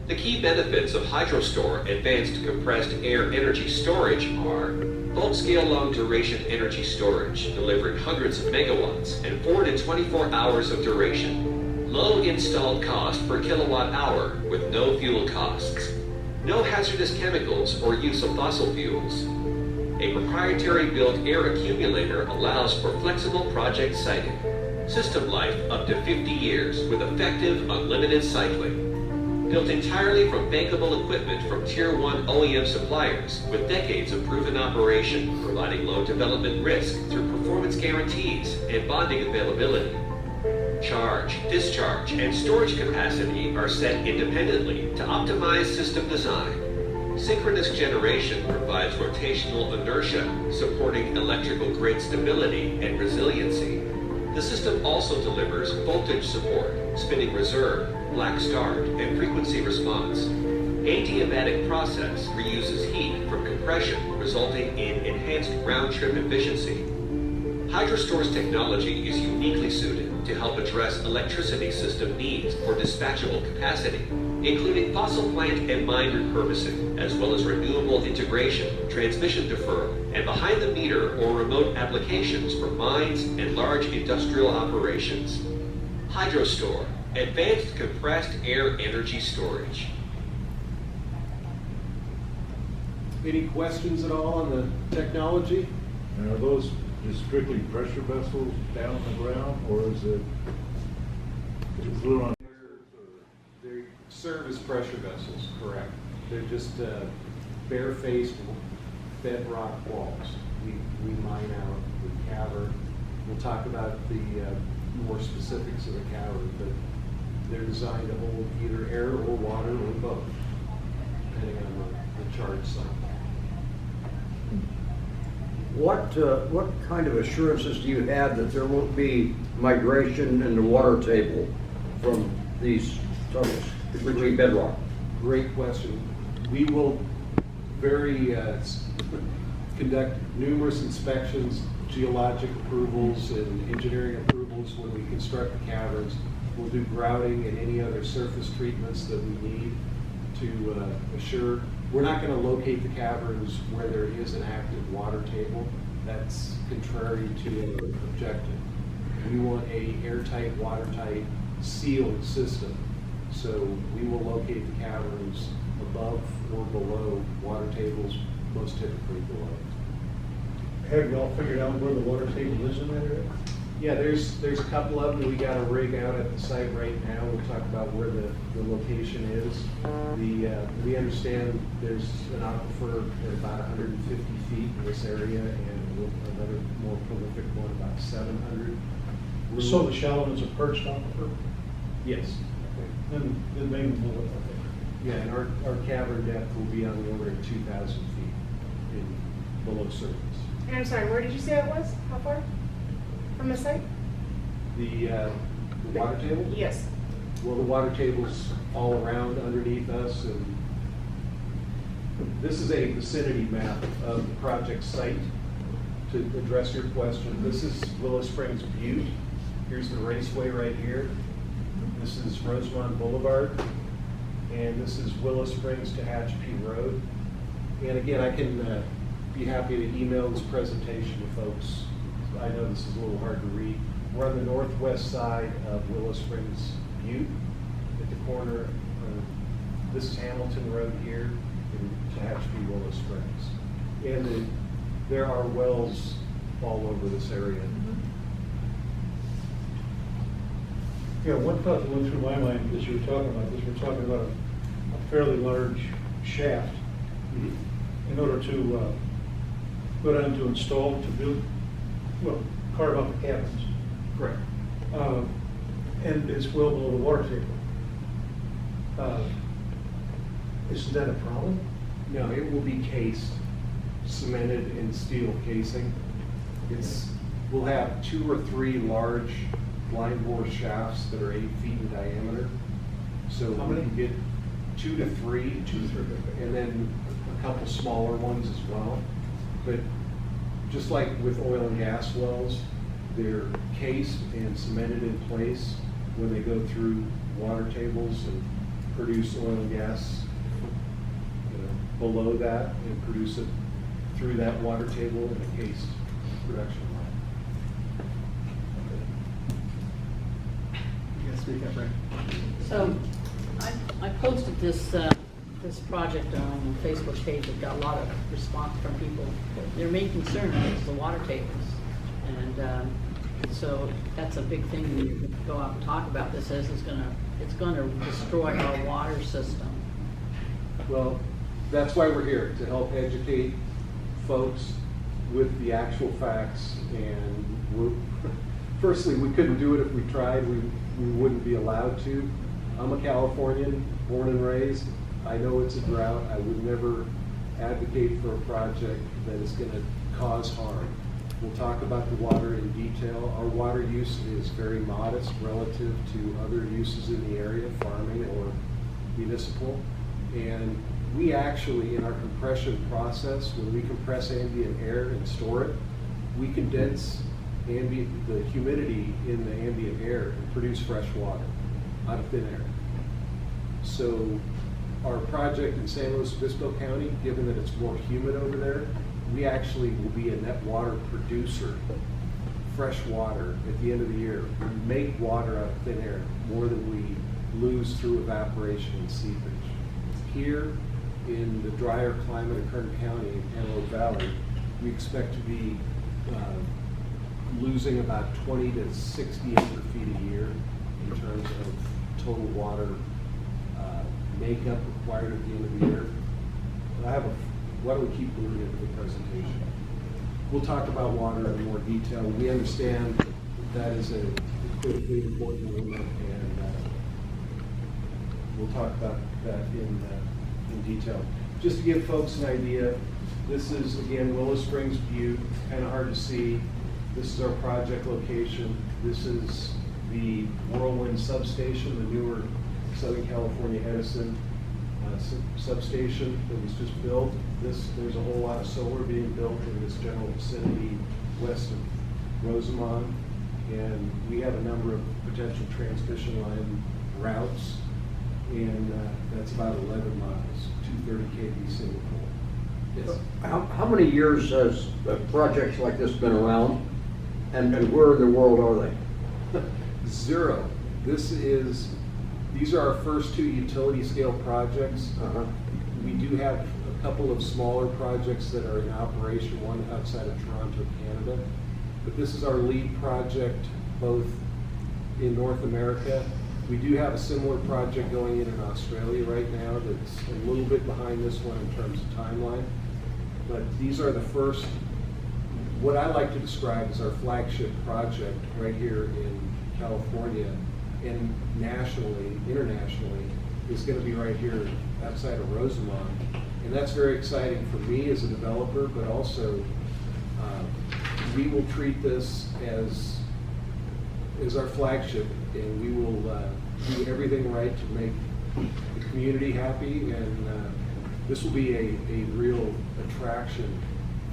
The key benefits of Hydrostor Advanced Compressed Air Energy Storage are bulk-scale long-duration energy storage, delivering hundreds of megawatts and 4 to 24 hours of duration. Low installed cost per kilowatt hour with no fuel costs. No hazardous chemicals or use of fossil fuels. A proprietary built air accumulator allows for flexible project siting. System life up to 50 years with effective unlimited cycling. Built entirely from bankable equipment from Tier 1 OEM suppliers with decades of proven operation, providing low development risk through performance guarantees and bonding availability. Charge, discharge, and storage capacity are set independently to optimize system design. Synchronous generation provides rotational inertia, supporting electrical grid stability and resiliency. The system also delivers voltage support, spinning reserve, black start, and frequency response. Adiabatic process reuses heat from compression, resulting in enhanced round-trip efficiency. Hydrostor's technology is uniquely suited to help address electricity system needs for dispatchable capacity, including fossil plant and mine repurposing, as well as renewable integration, transmission deferral, and behind-the-meter or remote applications for mines and large industrial operations. Hydrostor, advanced compressed air energy storage. Any questions at all on the technology? And are those just strictly pressure vessels down on the ground, or is it on? They serve as pressure vessels, correct. They're just bare-faced bedrock walls. We mine out the cavern. We'll talk about the more specifics of the cavern, but they're designed to hold either air or water or both, depending on the charge cycle. What kind of assurances do you have that there won't be migration in the water table from these tunnels, particularly bedrock? Great question. We will conduct numerous inspections, geologic approvals and engineering approvals when we construct the caverns. We'll do grouting and any other surface treatments that we need to assure. We're not going to locate the caverns where there is an active water table. That's contrary to our objective. We want a airtight, watertight, sealed system. So we will locate the caverns above or below water tables, most typically below. Have you all figured out where the water table is in that area? Yeah, there's a couple of them. We got a rig out at the site right now. We'll talk about where the location is. We understand there's an aquifer at about 150 feet in this area, and another more prolific one about 700. So the shallow ones are perched aquifer? Yes. Then maybe we'll look at that. Yeah, and our cavern depth will be on the order of 2,000 feet below surface. And I'm sorry, where did you say it was? How far from the site? The water table? Yes. Well, the water table's all around underneath us, and this is a vicinity map of the project site. To address your question, this is Willow Springs Butte. Here's the raceway right here. This is Rosamond Boulevard, and this is Willow Springs Tehachapi Road. And again, I can be happy to email this presentation to folks. I know this is a little hard to read. We're on the northwest side of Willow Springs Butte at the corner. This is Hamilton Road here in Tehachapi, Willow Springs. And there are wells all over this area. Yeah, one thought that went through my mind as you were talking about this, we're talking about a fairly large shaft in order to go down to install, to build, well, carve out the caverns. Correct. And it's well below the water table. Isn't that a problem? No, it will be cased, cemented in steel casing. We'll have 2 or 3 large blind bore shafts that are 8 feet in diameter. So How we many? can get 2 to 3, and then a couple smaller ones as well. But just like with oil and gas wells, they're cased and cemented in place when they go through water tables and produce oil and gas, below that, and produce it through that water table in a cased production line. You guys speak up, right? So, I posted this project on the Facebook page. It got a lot of response from people. Their main concern is the water tables. And so that's a big thing when you go out and talk about this, is it's gonna destroy our water system. Well, that's why we're here, to help educate folks with the actual facts. And firstly, we couldn't do it if we tried. We wouldn't be allowed to. I'm a Californian, born and raised. I know it's a drought. I would never advocate for a project that is going to cause harm. We'll talk about the water in detail. Our water use is very modest relative to other uses in the area, farming or municipal. And we actually, in our compression process, when we compress ambient air and store it, we condense the humidity in the ambient air and produce fresh water out of thin air. So our project in San Luis Obispo County, given that it's more humid over there, we actually will be a net water producer, fresh water at the end of the year. We make water out of thin air more than we lose through evaporation and seepage. Here in the drier climate of Kern County and Antelope Valley, we expect to be losing about 20 to 60 acre feet a year in terms of total water makeup required at the end of the year. why don't we keep moving into the presentation? We'll talk about water in more detail. We understand that is a critically important element, and we'll talk about that in detail. Just to give folks an idea, this is, again, Willow Springs Butte, kind of hard to see. This is our project location. This is the Whirlwind substation, the newer Southern California Edison substation that was just built. There's a whole lot of solar being built in this general vicinity west of Rosamond, and we have a number of potential transmission line routes, and that's about 11 miles, 230 kV single pole. Yes. How many years has projects like this been around, and where in the world are they? 0. These are our first 2 utility scale projects. We do have a couple of smaller projects that are in operation, one outside of Toronto, Canada. But this is our lead project, both in North America. We do have a similar project going in Australia right now that's a little bit behind this one in terms of timeline. But these are the first, what I like to describe as our flagship project right here in California, and nationally, internationally, is going to be right here outside of Rosamond. And that's very exciting for me as a developer, but also we will treat this as our flagship, and we will do everything right to make the community happy, and this will be a real attraction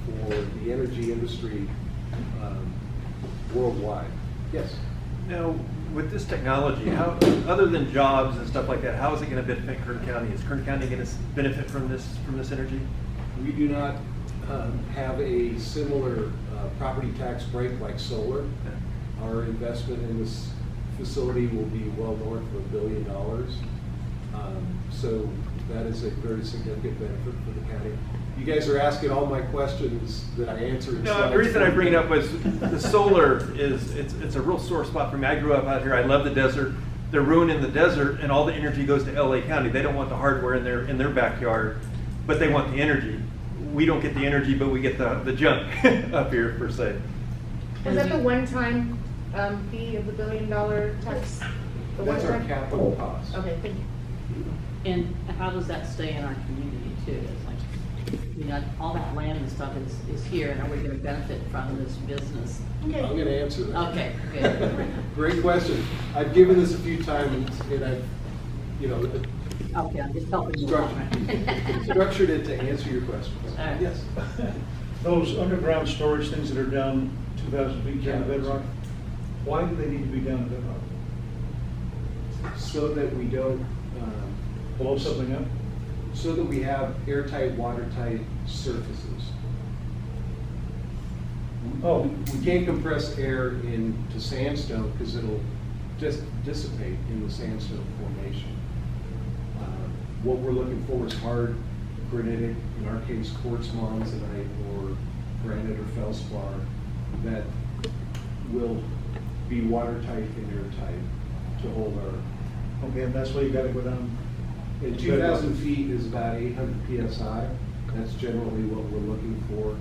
for the energy industry worldwide. Yes? Now, with this technology, how, other than jobs and stuff like that, how is it going to benefit Kern County? Is Kern County going to benefit from this energy? We do not have a similar property tax break like solar. Our investment in this facility will be well north of $1 billion. So that is a very significant benefit for the county. You guys are asking all my questions that I answered. No, the reason I bring it up was the solar it's a real sore spot for me. I grew up out here. I love the desert. They're ruining the desert, and all the energy goes to LA County. They don't want the hardware in their backyard, but they want the energy. We don't get the energy, but we get the junk up here, per se. Was that the one-time fee of the $1 billion tax? The That's our one-time? capital cost. Okay, thank you. And how does that stay in our community too? It's like, you know, all that land and stuff is here, and are we gonna benefit from this business? Okay. I'm going to answer that. Okay, good. Great question. I've given this a few times, and I've, Okay, I'm just helping you along. structured it to answer your questions. All right. Yes. Those underground storage things that are down 2,000 feet down the bedrock, why do they need to be down the bedrock? So that we don't, Blow something up? so that we have airtight, watertight surfaces. Oh, We can't compress air into sandstone because it'll just dissipate in the sandstone formation. What we're looking for is hard granitic, in our case quartz monzonite or granite or feldspar, that will be watertight and airtight to hold our. okay, and that's why you gotta go down. And 2,000 feet is about 800 PSI. That's generally what we're looking for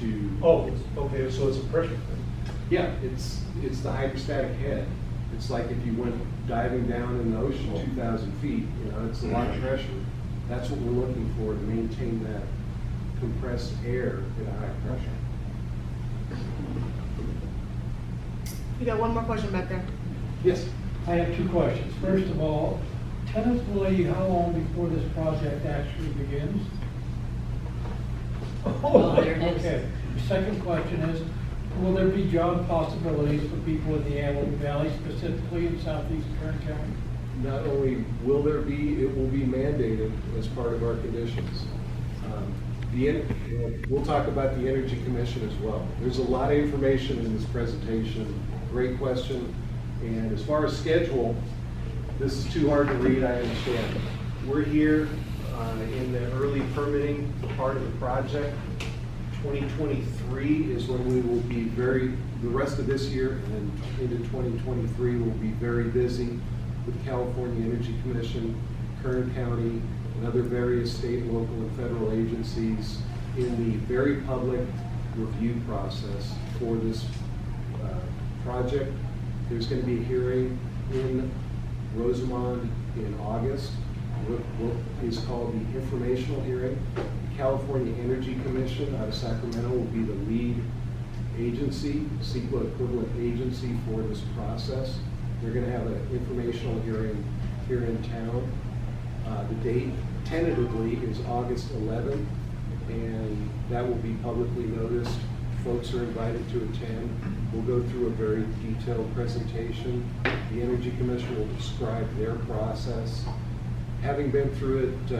to. Oh, okay, so it's a pressure thing. Yeah, it's the hydrostatic head. It's like if you went diving down in the ocean 2,000 feet, it's a lot of pressure. That's what we're looking for to maintain that compressed air at a high pressure. You got one more question back there. Yes? I have 2 questions. First of all, tentatively, how long before this project actually begins? Oh, there it is. Okay. The second question is, will there be job possibilities for people in the Antelope Valley, specifically in southeast Kern County? Not only will there be, it will be mandated as part of our conditions. We'll talk about the Energy Commission as well. There's a lot of information in this presentation. Great question. And as far as schedule, this is too hard to read, I understand. We're here in the early permitting part of the project. 2023 is when we will be the rest of this year and then into 2023 we'll be very busy with the California Energy Commission, Kern County, and other various state, local, and federal agencies in the very public review process for this project. There's going to be a hearing in Rosamond in August, what is called the informational hearing. The California Energy Commission out of Sacramento will be the lead agency, CEQA equivalent agency for this process. They're going to have an informational hearing here in town. The date tentatively is August 11th, and that will be publicly noticed. Folks are invited to attend. We'll go through a very detailed presentation. The Energy Commission will describe their process. Having been through it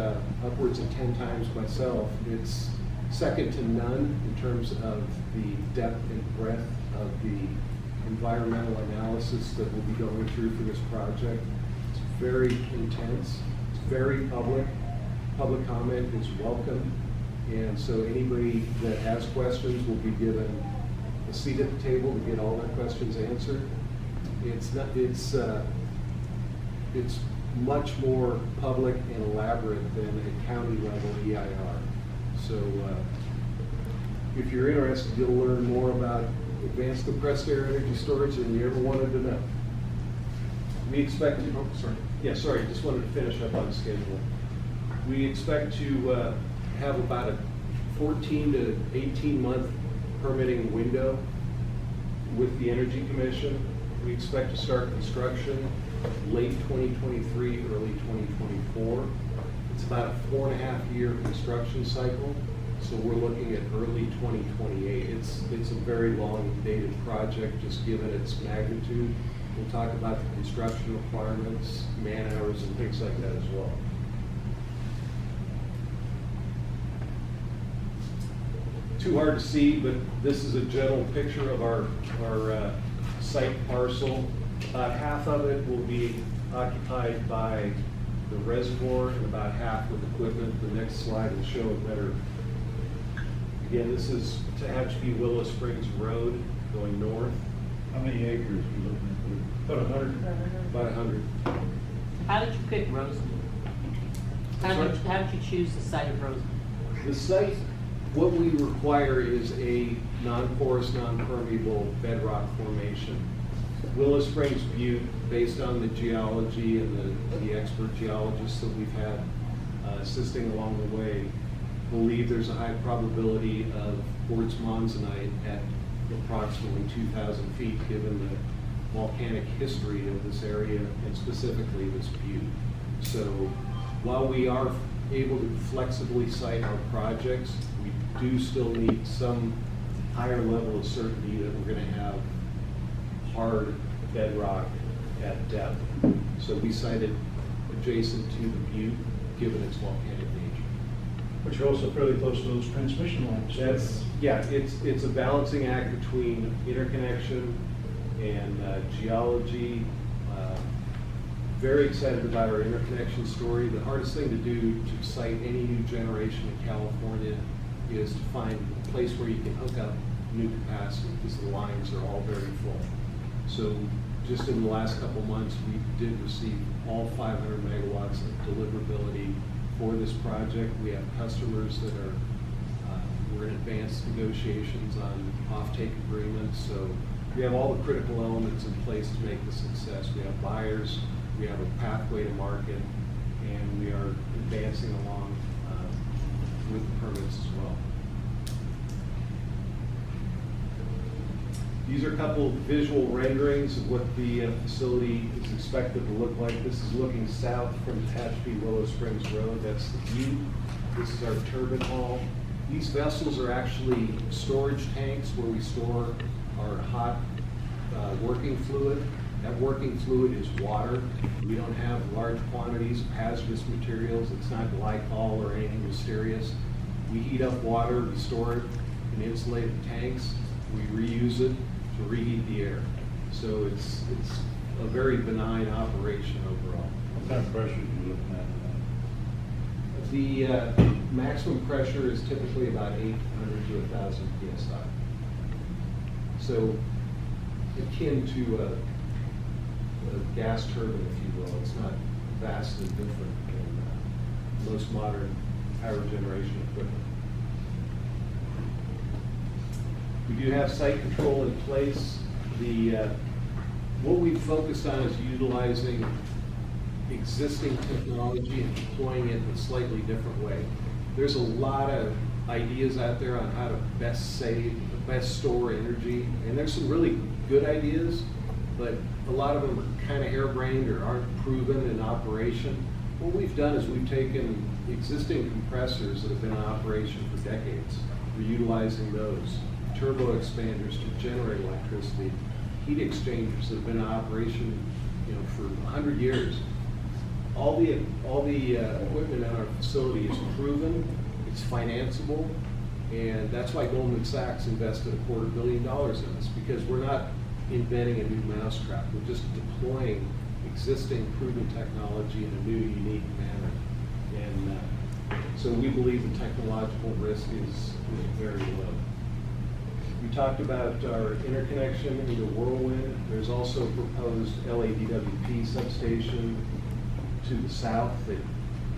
upwards of 10 times myself, it's second to none in terms of the depth and breadth of the environmental analysis that we'll be going through for this project. It's very intense. It's very public. Public comment is welcome. And so anybody that has questions will be given a seat at the table to get all their questions answered. It's much more public and elaborate than a county level EIR. So if you're interested, you'll learn more about advanced compressed air energy storage than you ever wanted to know. We expect to, just wanted to finish up on schedule. We expect to have about a 14 to 18 month permitting window with the Energy Commission. We expect to start construction late 2023, early 2024. It's about a 4.5 year construction cycle, so we're looking at early 2028. It's a very long dated project, just given its magnitude. We'll talk about the construction requirements, man hours, and things like that as well. Too hard to see, but this is a general picture of our site parcel. About half of it will be occupied by the reservoir and about half with equipment. The next slide will show it better. Again, this is Tehachapi Willow Springs Road going north. How many acres are you looking at? About 100? About 100. How did you pick Rosamond? How did you choose the site of Rosamond? The site, what we require is a non-porous, non-permeable bedrock formation. Willow Springs Butte, based on the geology and the expert geologists that we've had assisting along the way, believe there's a high probability of quartz monzonite at approximately 2,000 feet, given the volcanic history of this area and specifically this butte. So while we are able to flexibly site our projects, we do still need some higher level of certainty that we're going to have hard bedrock at depth. So we sited adjacent to the butte, given its volcanic nature. But you're also fairly close to those transmission lines. It's a balancing act between interconnection and geology. Very excited about our interconnection story. The hardest thing to do to site any new generation in California is to find a place where you can hook up new capacity, because the lines are all very full. So just in the last couple months, we did receive all 500 megawatts of deliverability for this project. We have customers that are, we're in advanced negotiations on offtake agreements. So we have all the critical elements in place to make the success. We have buyers, we have a pathway to market, and we are advancing along with the permits as well. These are a couple of visual renderings of what the facility is expected to look like. This is looking south from Tehachapi Willow Springs Road. That's the view. This is our turbine hall. These vessels are actually storage tanks where we store our hot working fluid. That working fluid is water. We don't have large quantities of hazardous materials. It's not glycol or anything mysterious. We heat up water, we store it in insulated tanks, we reuse it to reheat the air. So it's a very benign operation overall. What kind of pressure are you looking at? The maximum pressure is typically about 800 to 1,000 psi. So akin to a gas turbine, if you will. It's not vastly different most modern power generation equipment. We do have site control in place. What we've focused on is utilizing existing technology and deploying it in a slightly different way. There's a lot of ideas out there on how to best save, best store energy, and there's some really good ideas, but a lot of them are kind of harebrained or aren't proven in operation. What we've done is we've taken existing compressors that have been in operation for decades. We're utilizing those, turbo expanders to generate electricity, heat exchangers that have been in operation, for 100 years. All the equipment in our facility is proven, it's financeable, and that's why Goldman Sachs invested $250 million in this, because we're not inventing a new mousetrap. We're just deploying existing proven technology in a new, unique manner. And so we believe the technological risk is very low. We talked about our interconnection into Whirlwind. There's also a proposed LADWP substation to the south that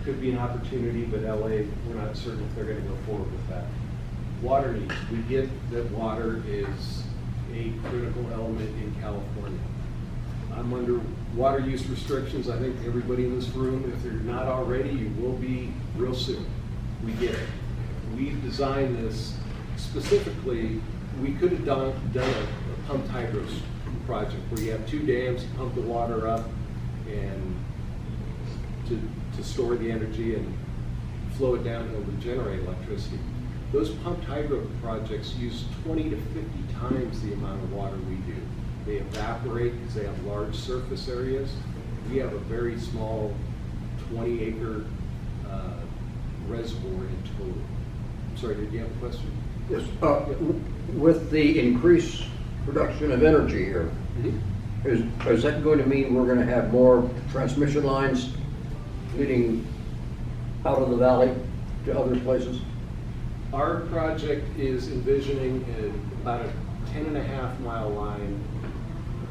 could be an opportunity, but LA, we're not certain if they're going to go forward with that. Water needs. We get that water is a critical element in California. I'm under water use restrictions. I think everybody in this room, if they're not already, you will be real soon. We get it. We've designed this specifically. We could have done a pumped hydro project where you have 2 dams, pump the water up, and to store the energy and flow it downhill to generate electricity. Those pumped hydro projects use 20 to 50 times the amount of water we do. They evaporate because they have large surface areas. We have a very small 20-acre reservoir in total. I'm sorry, did you have a question? Yes. With the increased production of energy here, is that going to mean we're going to have more transmission lines leading out of the valley to other places? Our project is envisioning about a 10.5-mile line.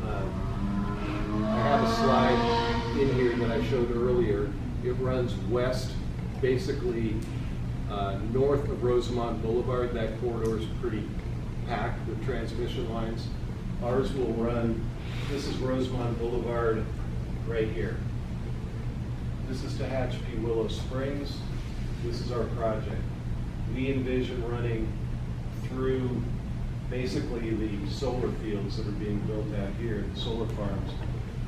I have a slide in here that I showed earlier. It runs west, basically north of Rosamond Boulevard. That corridor is pretty packed with transmission lines. Ours will run, this is Rosamond Boulevard right here. This is Tehachapi, Willow Springs. This is our project. We envision running through basically the solar fields that are being built out here, the solar farms,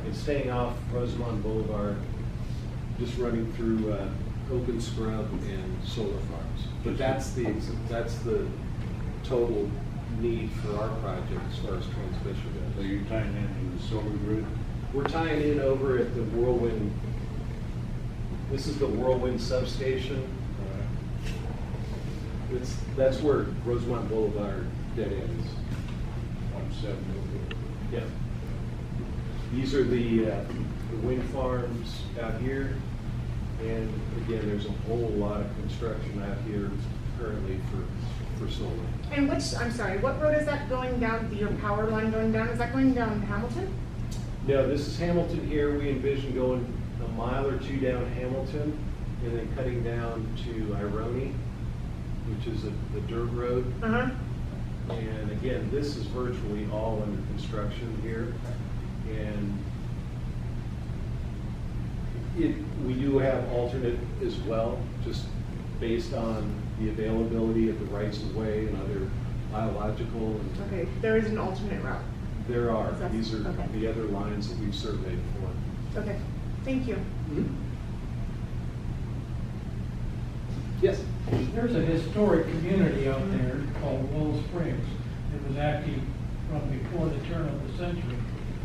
and staying off Rosamond Boulevard, just running through open scrub and solar farms. But that's the total need for our project as far as transmission goes. So you're tying into the solar grid? We're tying in over at the Whirlwind. This is the Whirlwind substation. That's where Rosamond Boulevard dead ends. 170. Yeah. These are the wind farms out here. And again, there's a whole lot of construction out here currently for solar. And I'm sorry, what road is that going down, your power line going down? Is that going down Hamilton? No, this is Hamilton here. We envision going a mile or 2 down Hamilton and then cutting down to Ironi, which is the dirt road. Uh-huh. And again, this is virtually all under construction here. And we do have alternate as well, just based on the availability of the rights of way and other biological. And Okay, there is an alternate route. there are. That's- These are okay. the other lines that we've surveyed for. Okay, thank you. Yes? There's a historic community out there called Willow Springs. It was active from before the turn of the century.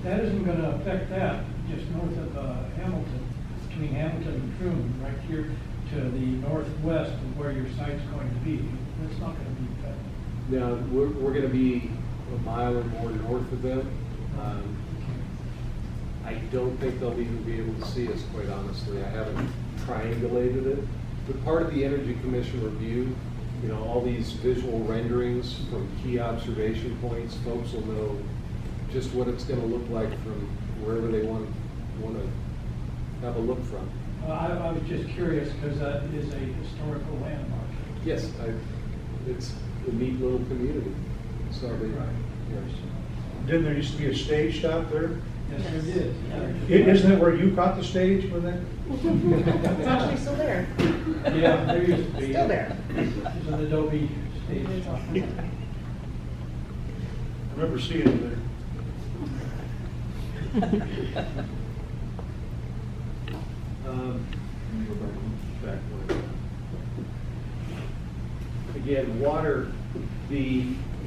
That isn't going to affect that, just north of Hamilton, between Hamilton and Truman, right here to the northwest of where your site's going to be. That's not going to be affected. Now, we're going to be a mile or more north of them. I don't think they'll even be able to see us, quite honestly. I haven't triangulated it. But part of the Energy Commission review, all these visual renderings from key observation points, folks will know just what it's going to look like from wherever they want to have a look from. Well, I was just curious because that is a historical landmark. Yes, it's a neat little community. So they, yes. Didn't there used to be a stage stop there? Yes, there did. Isn't it where you caught the stage with that? It's actually still there. Yeah, there used to be. Still there. There's an Adobe stage. I remember seeing it there. Back one. Again, water,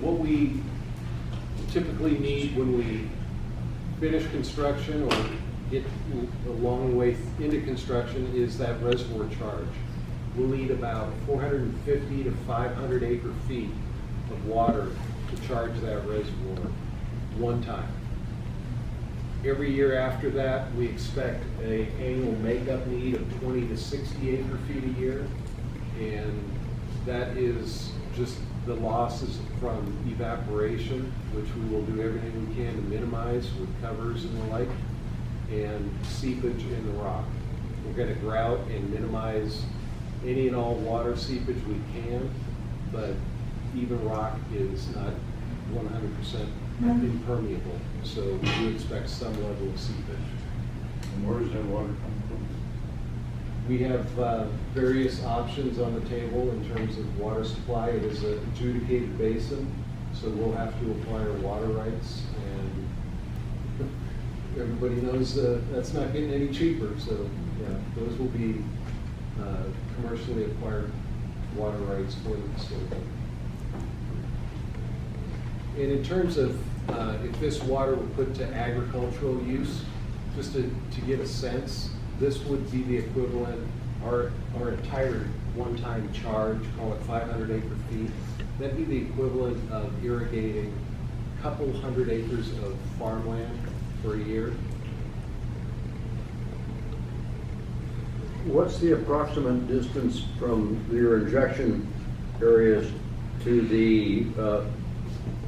what we typically need when we finish construction or get a long way into construction is that reservoir charge. We'll need about 450 to 500 acre feet of water to charge that reservoir one time. Every year after that, we expect an annual makeup need of 20 to 60 acre feet a year. And that is just the losses from evaporation, which we will do everything we can to minimize with covers and the like, and seepage in the rock. We're going to grout and minimize any and all water seepage we can, but even rock is not 100% impermeable, so we expect some level of seepage. And where does that water come from? We have various options on the table in terms of water supply. It is an adjudicated basin, so we'll have to acquire water rights, and everybody knows that's not getting any cheaper, so yeah, those will be commercially acquired water rights for the facility. And in terms of if this water were put to agricultural use, just to get a sense, this would be the equivalent, our entire one-time charge, call it 500 acre feet, that'd be the equivalent of irrigating a couple hundred acres of farmland for a year. What's the approximate distance from your injection areas to the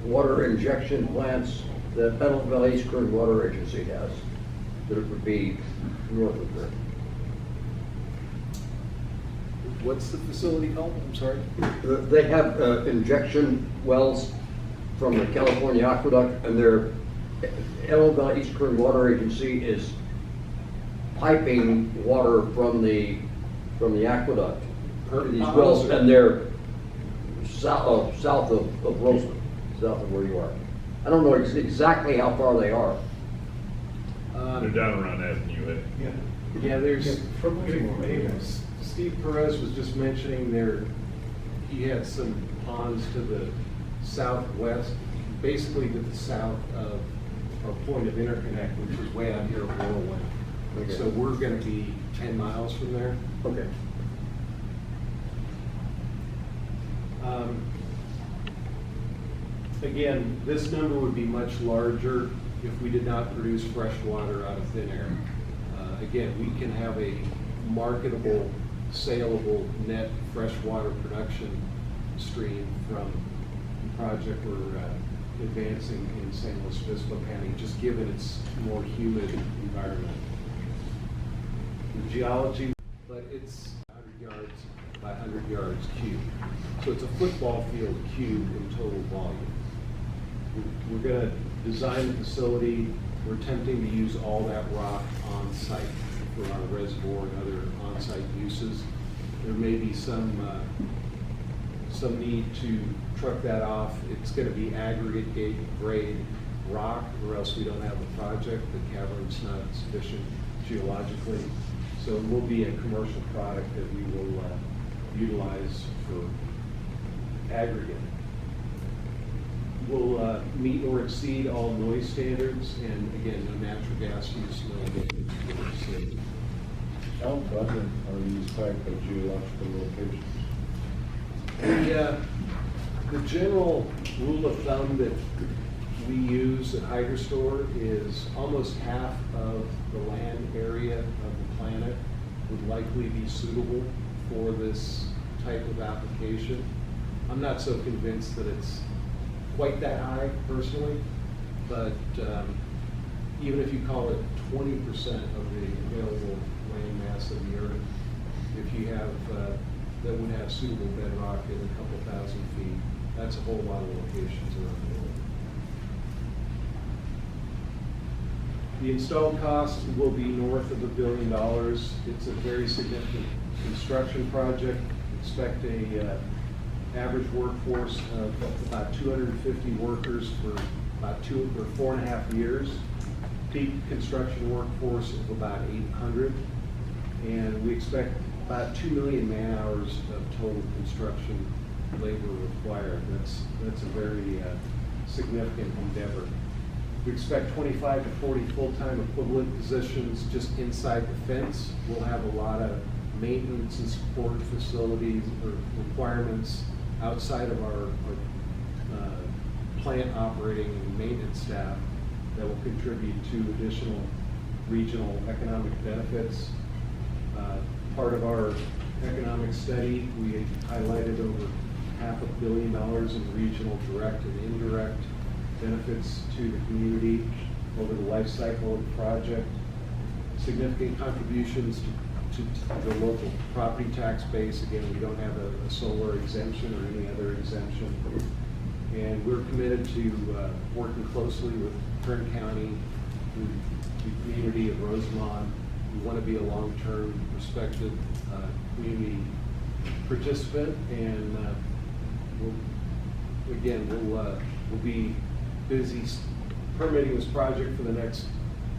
water injection plants that Petaluma Valley East Kern Water Agency has, that it would be north of there? What's the facility called? I'm sorry? They have injection wells from the California Aqueduct, and their Petaluma Valley East Kern Water Agency is piping water from the aqueduct to these wells, and they're south of Rosamond, south of where you are. I don't know exactly how far they are. They're down around Avenue A. Yeah, there's, Steve Perez was just mentioning he had some ponds to the southwest, basically to the south of our point of interconnect, which is way out here at Whirlwind. Okay. So we're gonna be 10 miles from there. Okay. Again, this number would be much larger if we did not produce fresh water out of thin air. Again, we can have a marketable, saleable net freshwater production stream from the project we're advancing in San Luis Obispo County, just given its more humid environment. The geology, but it's 100 yards by 100 yards cubed. So it's a football field cubed in total volume. We're going to design the facility. We're attempting to use all that rock on site for our reservoir and other on-site uses. There may be some need to truck that off. It's going to be aggregate grade rock, or else we don't have a project. The cavern's not sufficient geologically. So it will be a commercial product that we will utilize for aggregate. Will meet or exceed all noise standards, and again, no natural gas use, no emissions. How abundant are these type of geological locations? The general rule of thumb that we use at Hydrostor is almost half of the land area of the planet would likely be suitable for this type of application. I'm not so convinced that it's quite that high personally, but even if you call it 20% of the available land mass of the earth. If you have, that would have suitable bedrock in a couple thousand feet, that's a whole lot of locations around the world. The installed cost will be north of $1 billion. It's a very significant construction project. Expect a average workforce of about 250 workers for about 4.5 years. Peak construction workforce of about 800. And we expect about 2 million man hours of total construction labor required. That's a very significant endeavor. We expect 25 to 40 full-time equivalent positions just inside the fence. We'll have a lot of maintenance and support facilities or requirements outside of our plant operating and maintenance staff that will contribute to additional regional economic benefits. Part of our economic study, we highlighted over $500 million in regional direct and indirect benefits to the community over the life cycle of the project. Significant contributions to the local property tax base. Again, we don't have a solar exemption or any other exemption. And we're committed to working closely with Kern County, the community of Rosamond. We want to be a long-term respected community participant, and we'll be busy permitting this project for the next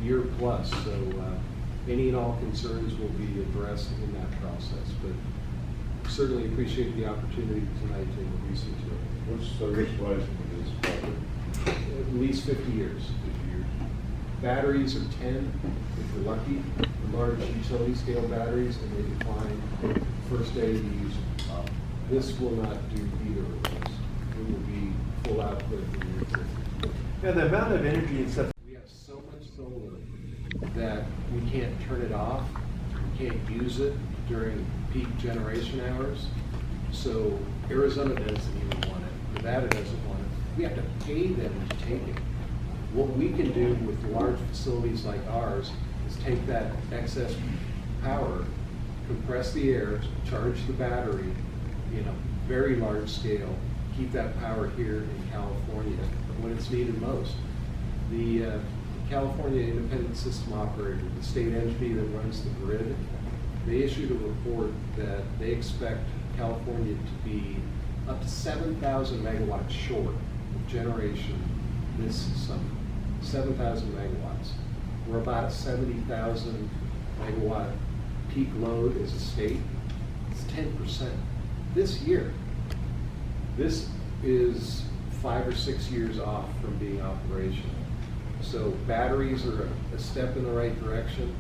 year plus. So any and all concerns will be addressed in that process. But certainly appreciate the opportunity tonight to listen to it. What's service-wise for this project? At least 50 years. Batteries are 10, if we're lucky, the large utility scale batteries, and they decline first day of use. This will not do either of those. It will be full output in the year. Yeah, the amount of energy and stuff. We have so much solar that we can't turn it off. We can't use it during peak generation hours. So Arizona doesn't even want it. Nevada doesn't want it. We have to pay them to take it. What we can do with large facilities like ours is take that excess power, compress the air, charge the battery in a very large scale, keep that power here in California when it's needed most. The California Independent System Operator, the state entity that runs the grid, they issued a report that they expect California to be up to 7,000 megawatts short of generation this summer. 7,000 megawatts. We're about 70,000 megawatt peak load as a state. It's 10% this year. This is 5 or 6 years off from being operational. So batteries are a step in the right direction.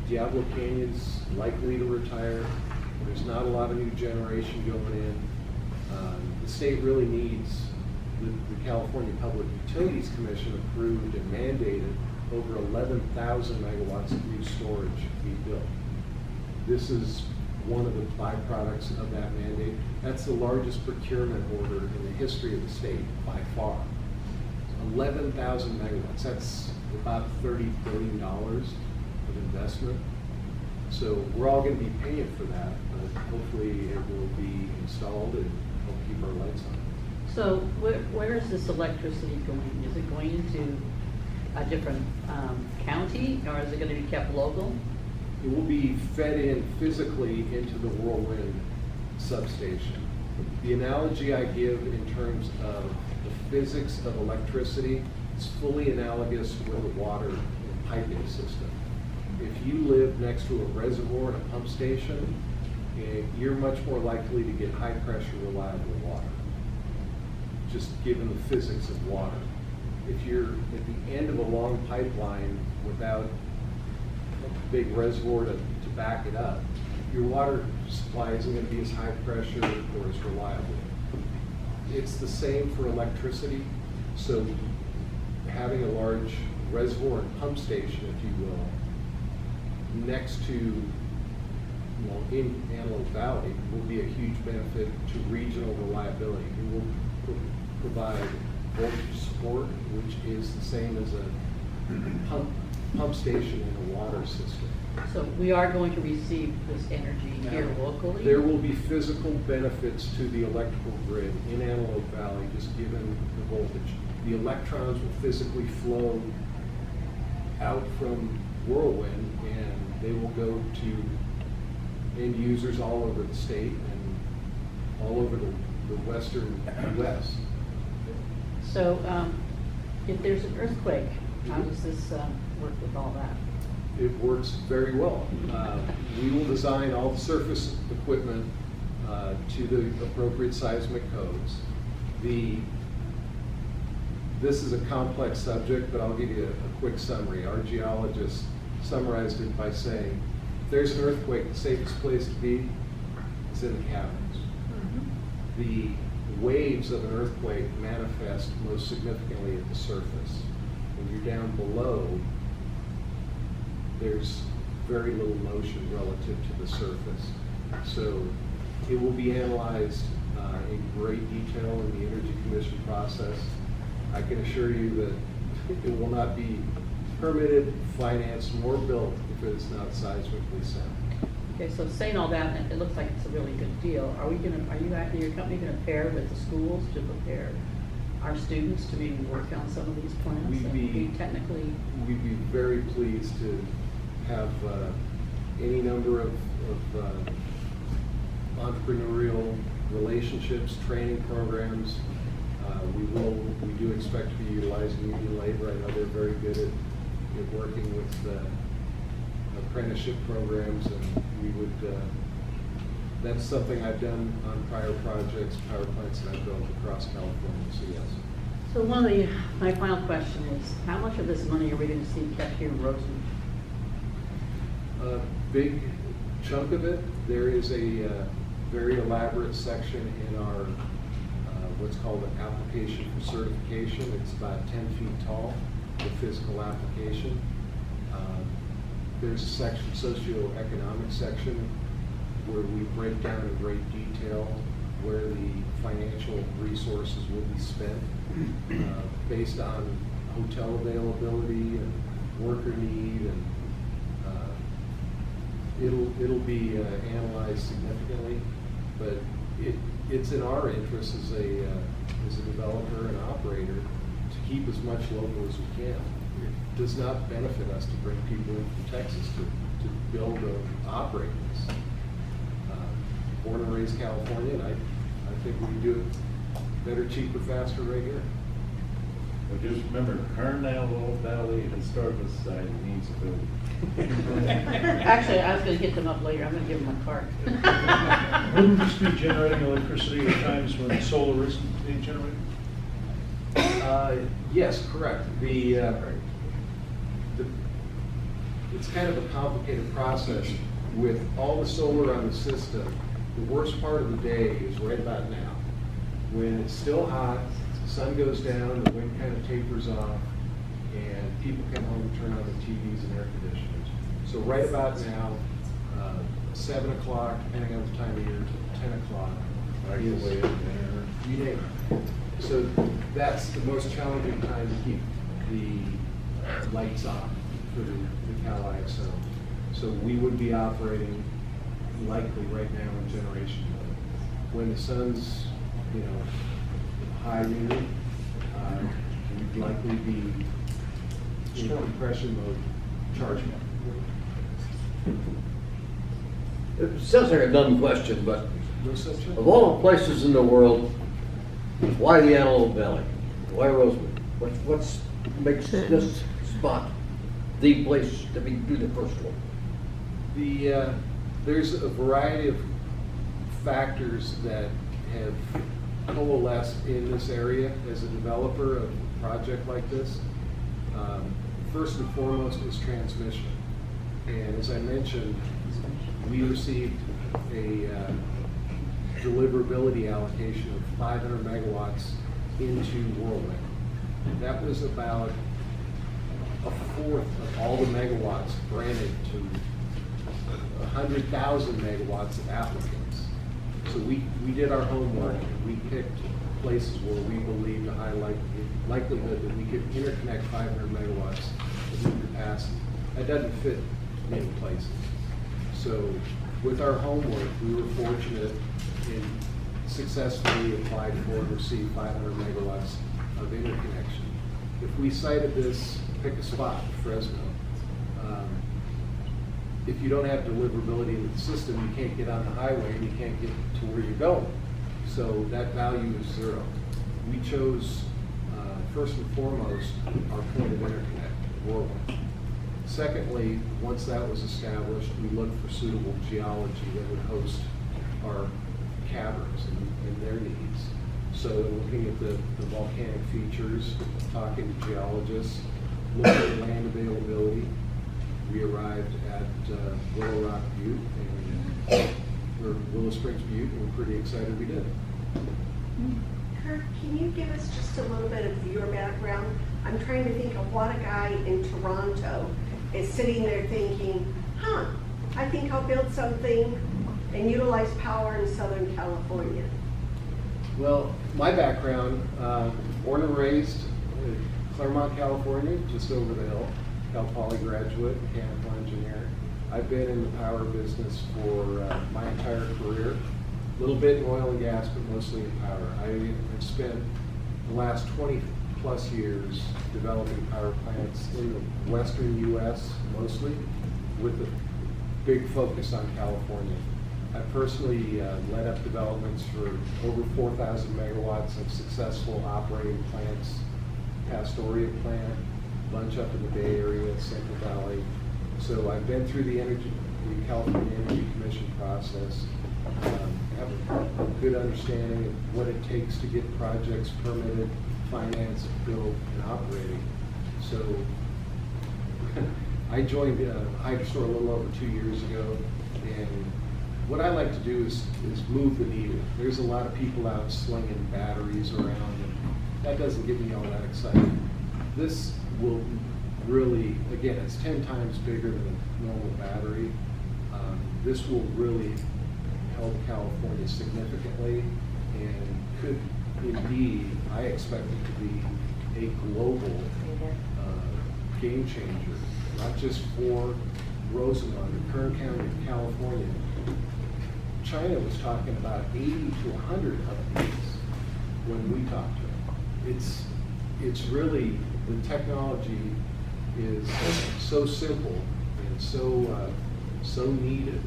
Diablo Canyon's likely to retire. There's not a lot of new generation going in. The state really needs the California Public Utilities Commission approved and mandated over 11,000 megawatts of new storage be built. This is one of the byproducts of that mandate. That's the largest procurement order in the history of the state by far. 11,000 megawatts, that's about $30 billion of investment. So we're all going to be paying for that, but hopefully it will be installed and help keep our lights on. So where is this electricity going? Is it going to a different county, or is it going to be kept local? It will be fed in physically into the Whirlwind substation. The analogy I give in terms of the physics of electricity is fully analogous with a water and piping system. If you live next to a reservoir and a pump station, you're much more likely to get high pressure, reliable water, just given the physics of water. If you're at the end of a long pipeline without a big reservoir to back it up, your water supply isn't going to be as high pressure or as reliable. It's the same for electricity. So having a large reservoir and pump station, if you will, next to, in Antelope Valley will be a huge benefit to regional reliability. It will provide voltage support, which is the same as a pump pump station and a water system. So we are going to receive this energy here locally? There will be physical benefits to the electrical grid in Antelope Valley, just given the voltage. The electrons will physically flow out from Whirlwind, and they will go to end users all over the state and all over the western U.S. So if there's an earthquake, how does this work with all that? It works very well. We will design all the surface equipment to the appropriate seismic codes. This is a complex subject, but I'll give you a quick summary. Our geologist summarized it by saying, if there's an earthquake, the safest place to be is in the caverns. The waves of an earthquake manifest most significantly at the surface. When you're down below, there's very little motion relative to the surface. So it will be analyzed in great detail in the Energy Commission process. I can assure you that it will not be permitted, financed, nor built if it is not seismically sound. Okay, so saying all that, it looks like it's a really good deal. Are you acting, your company gonna pair with the schools to prepare our students to maybe work on some of these plans? We'd be very pleased to have any number of entrepreneurial relationships, training programs. We do expect to be utilizing union labor. I know they're very good at working with apprenticeship programs, and we would. That's something I've done on prior projects, power plants that I've built across California. So yes. So my final question is, how much of this money are we going to see kept here in Rosamond? A big chunk of it. There is a very elaborate section in our what's called an application for certification. It's about 10 feet tall, the physical application. There's a section, socioeconomic section, where we break down in great detail where the financial resources will be spent based on hotel availability and worker need, and it'll be analyzed significantly, but it's in our interest as a developer and operator to keep as much local as we can. It does not benefit us to bring people in from Texas to build or operate this. Born and raised California, and I think we can do it better, cheaper, faster right here. But just remember, Carnell Valley Historical Society needs a building. Actually, I was going to get them up later. I'm going to give them a card. Wouldn't this be generating electricity at times when solar isn't being generated? Yes, correct. It's kind of a complicated process with all the solar on the system. The worst part of the day is right about now. When it's still hot, the sun goes down, the wind kind of tapers off, and people come home and turn on the TVs and air conditioners. So right about now, 7 o'clock, depending on the time of year, to 10 o'clock, you name it. So that's the most challenging time to keep the lights on for the Cal IXO. So we would be operating likely right now in generation mode. When the sun's, high noon, we'd likely be in compression mode, charge mode. It sounds like a dumb question, but No such thing. of all the places in the world, why the Antelope Valley? Why Rosamond? What makes this spot the place to do the first one? There's a variety of factors that have coalesced in this area as a developer of a project like this. First and foremost is transmission. And as I mentioned, we received a deliverability allocation of 500 megawatts into Whirlwind. That was about a fourth of all the megawatts granted to 100,000 megawatts of applicants. So we did our homework and we picked places where we believed a high likelihood that we could interconnect 500 megawatts of new capacity. That doesn't fit many places. So with our homework, we were fortunate in successfully applied for and received 500 megawatts of interconnection. If we cited this, pick a spot, Fresno, if you don't have deliverability in the system, you can't get on the highway and you can't get to where you're going. So that value is zero. We chose, first and foremost, our point of interconnect, Warwick. Secondly, once that was established, we looked for suitable geology that would host our caverns and their needs. So looking at the volcanic features, talking to geologists, looking at land availability, we arrived at Willow Rock Butte or Willow Springs Butte, and we're pretty excited we did. Kurt, can you give us just a little bit of your background? I'm trying to think of what a guy in Toronto is sitting there thinking, I think I'll build something and utilize power in Southern California. Well, my background, born and raised in Claremont, California, just over the hill. Cal Poly graduate, mechanical engineer. I've been in the power business for my entire career. A little bit in oil and gas, but mostly in power. I've spent the last 20 plus years developing power plants in the western U.S. mostly, with a big focus on California. I personally led up developments for over 4,000 megawatts of successful operating plants, Pastoria plant, bunch up in the Bay Area, Central Valley. So I've been through the California Energy Commission process, have a good understanding of what it takes to get projects permitted, financed, built, and operating. So I joined Hydrostor a little over 2 years ago, and what I like to do is move the needle. There's a lot of people out slinging batteries around, and that doesn't get me all that excited. This will really, again, it's 10 times bigger than a normal battery. This will really help California significantly and could indeed, I expect it to be a global game changer, not just for Rosamond, Kern County, California. China was talking about 80 to 100 of these when we talked to them. It's really, the technology is so simple and so needed.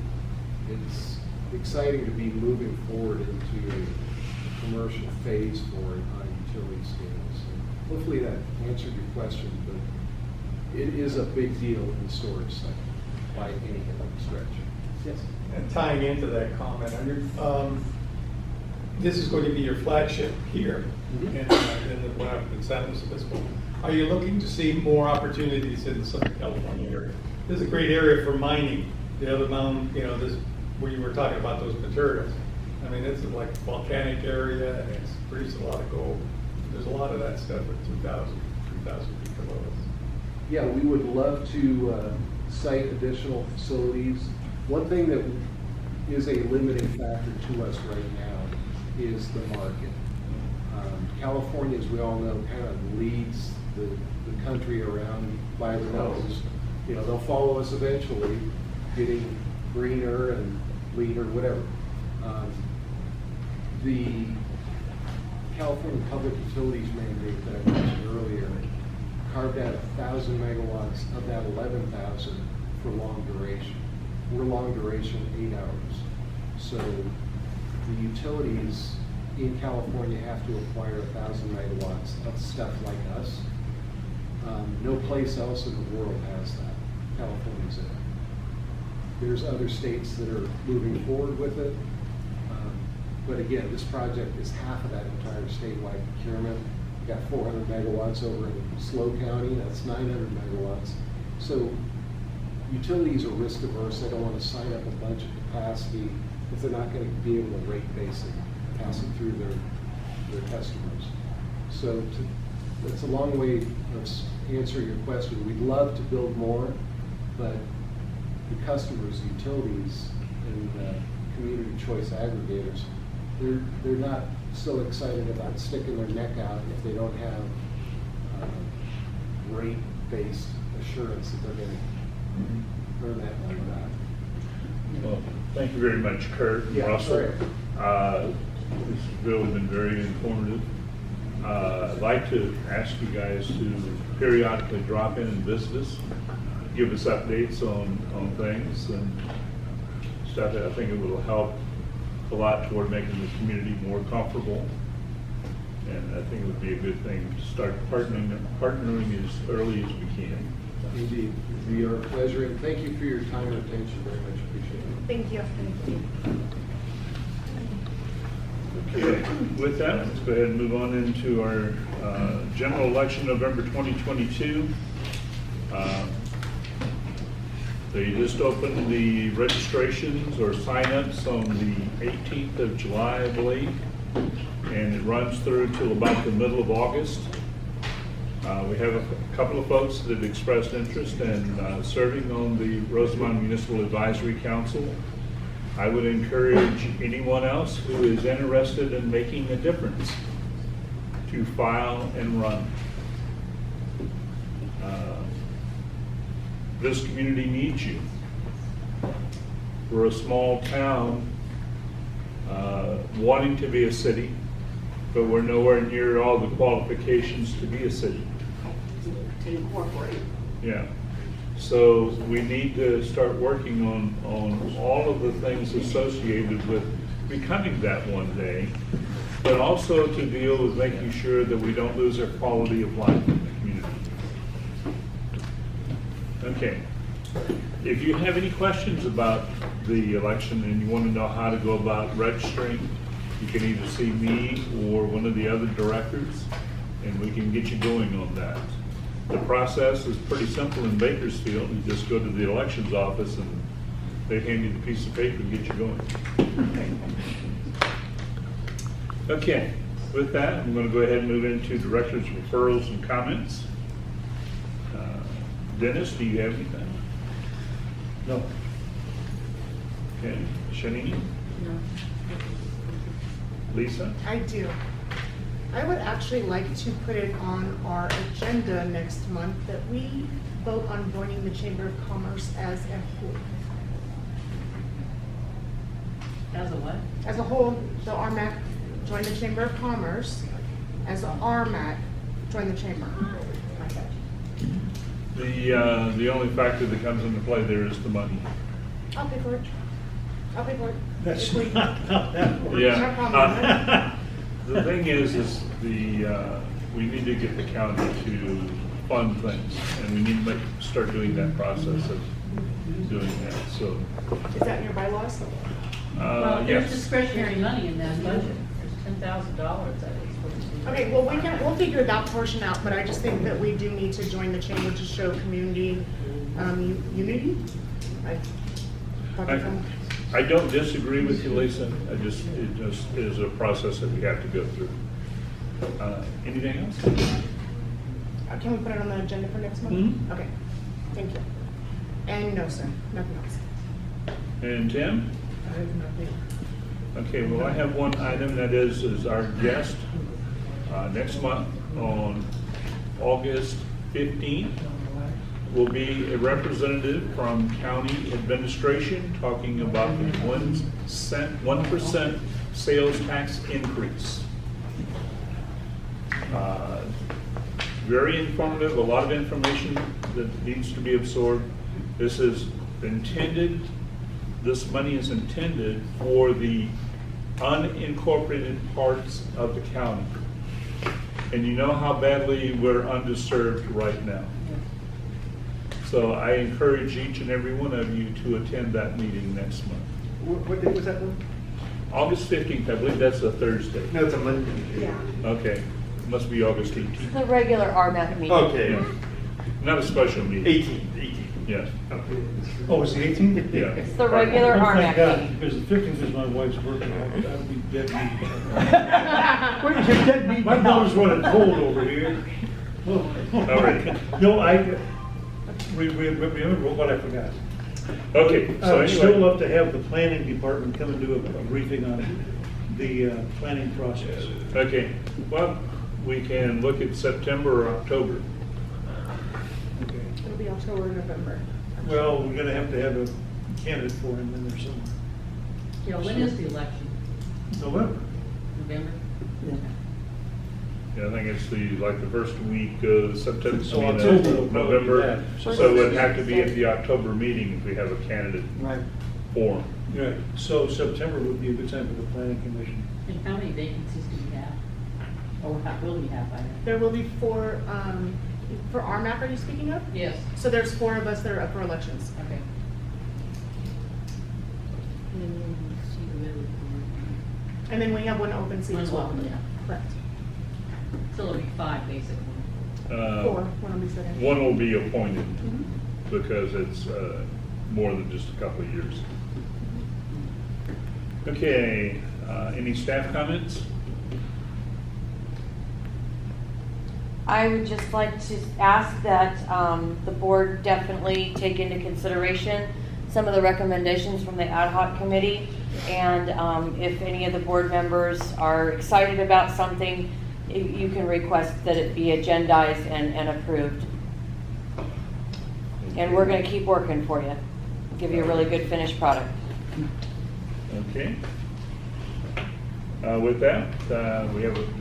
It's exciting to be moving forward into a commercial phase for it on utility scales. So hopefully that answered your question, but it is a big deal in the storage sector by any stretch. Yes. And tying into that comment, this is going to be your flagship here in the Winnebago San Luis Obispo. Are you looking to see more opportunities in the Southern California area? This is a great area for mining. The other mountain, this where you were talking about those materials. I mean, it's like a volcanic area, and it's produced a lot of gold. There's a lot of that stuff at 2,000 feet below us. Yeah, we would love to site additional facilities. One thing that is a limiting factor to us right now is the market. California, as we all know, kind of leads the country around by the nose. They'll follow us eventually, getting greener and leaner, whatever. The California Public Utilities mandate that I mentioned earlier carved out 1,000 megawatts of that 11,000 for long duration. We're long duration 8 hours. So the utilities in California have to acquire 1,000 megawatts of stuff like us. No place else in the world has that. California's it. There's other states that are moving forward with it. But again, this project is half of that entire statewide procurement. We've got 400 megawatts over in SLO County, that's 900 megawatts. So utilities are risk averse. They don't want to sign up a bunch of capacity if they're not going to be able to rate base it, pass it through their customers. So that's a long way of answering your question. We'd love to build more, but the customers, utilities, and community choice aggregators, they're not so excited about sticking their neck out if they don't have rate-based assurance that they're going to earn that money back. Well, thank you very much, Kurt and Yeah, Russell. sorry. This has really been very informative. I'd like to ask you guys to periodically drop in and visit us, give us updates on things and stuff. I think it will help a lot toward making the community more comfortable. And I think it would be a good thing to start partnering as early as we can. Indeed, it'd be our pleasure, and thank you for your time and attention, very much appreciated. Thank you. Okay, with that, let's go ahead and move on into our general election, November 2022. They just opened the registrations or sign-ups on the 18th of July, I believe, and it runs through till about the middle of August. We have a couple of folks that have expressed interest in serving on the Rosamond Municipal Advisory Council. I would encourage anyone else who is interested in making a difference to file and run. This community needs you. We're a small town wanting to be a city, but we're nowhere near all the qualifications to be a city. To incorporate. Yeah. So we need to start working on all of the things associated with becoming that one day, but also to deal with making sure that we don't lose our quality of life in the community. Okay. If you have any questions about the election and you want to know how to go about registering, you can either see me or one of the other directors, and we can get you going on that. The process is pretty simple in Bakersfield. You just go to the elections office and they hand you the piece of paper and get you going. Okay, with that, I'm going to go ahead and move into director's referrals and comments. Dennis, do you have anything? No. Okay, Shanine? No. Lisa? I do. I would actually like to put it on our agenda next month that we vote on joining the Chamber of Commerce as a whole. As a what? As a whole, the RMAC join the Chamber of Commerce. As a RMAC, join the Chamber. The only factor that comes into play there is the money. I'll pay for it. I'll pay for it. That's If we- not how that works. Yeah. No problem. The thing is we need to get the county to fund things, and we need to start doing that process of doing that, so. Is that in your bylaws? Well, there's Yes. discretionary money in that budget. There's $10,000 that is supposed to be. Okay, well, we'll figure that portion out, but I just think that we do need to join the chamber to show community unity. I don't disagree with you, Lisa. It just is a process that we have to go through. Anything else? Can we put it on the agenda for next month? Mhm. Okay, thank you. And no, sir, nothing else. And Tim? I have nothing. Okay, well, I have one item, that is our guest next month on August 15th will be a representative from county administration talking about the 1% sales tax increase. Very informative, a lot of information that needs to be absorbed. This money is intended for the unincorporated parts of the county. And you know how badly we're underserved right now. So I encourage each and every one of you to attend that meeting next month. What date was that one? August 15th, I believe that's a Thursday. No, it's a Monday. Yeah. Okay, must be August 18th. The regular RMAC meeting. Okay. Yeah. Not a special meeting. 18th. Yes. Oh, it's the 18th? Yeah. It's the regular Oh, thank RMAC God, meeting. because the 15th is my wife's birthday. I would be dead meat. Where's your dead meat? My brother's running cold over here. Oh, All right. No, remember what I forgot. Okay, so I would still anyway, love to have the planning department come and do a briefing on the planning process. okay, well, we can look at September or October. Okay. It'll be October, November. Well, we're gonna have to have a candidate for him in there somewhere. Yeah, when is the election? November. November? Yeah, I think it's the first week of September, So I mean, October will probably be November. that. So it would have to be at the October meeting if we have a candidate Right. for him. Right, so September would be a good time for the planning commission. And how many vacancies do we have? Or how will we have by then? There will be for RMAC, are you speaking of? Yes. So there's 4 of us that are up for elections. Okay. And then we have 1 open seat as well. One open, yeah. Correct. So it'll be 5 basically. 4, one will be sitting. One will be appointed Mhm. because it's more than just a couple of years. Okay, any staff comments? I would just like to ask that the board definitely take into consideration some of the recommendations from the ad hoc committee. And if any of the board members are excited about something, you can request that it be agendized and approved. And we're going to keep working for you, give you a really good finished product. Okay. With that,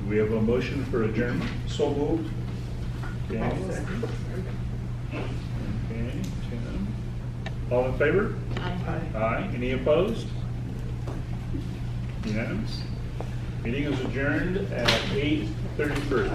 we have a motion for adjournment. So moved. Okay. Okay, Tim. All in favor? Aye. Aye. Any opposed? Unanimous. Meeting is adjourned at 8:33.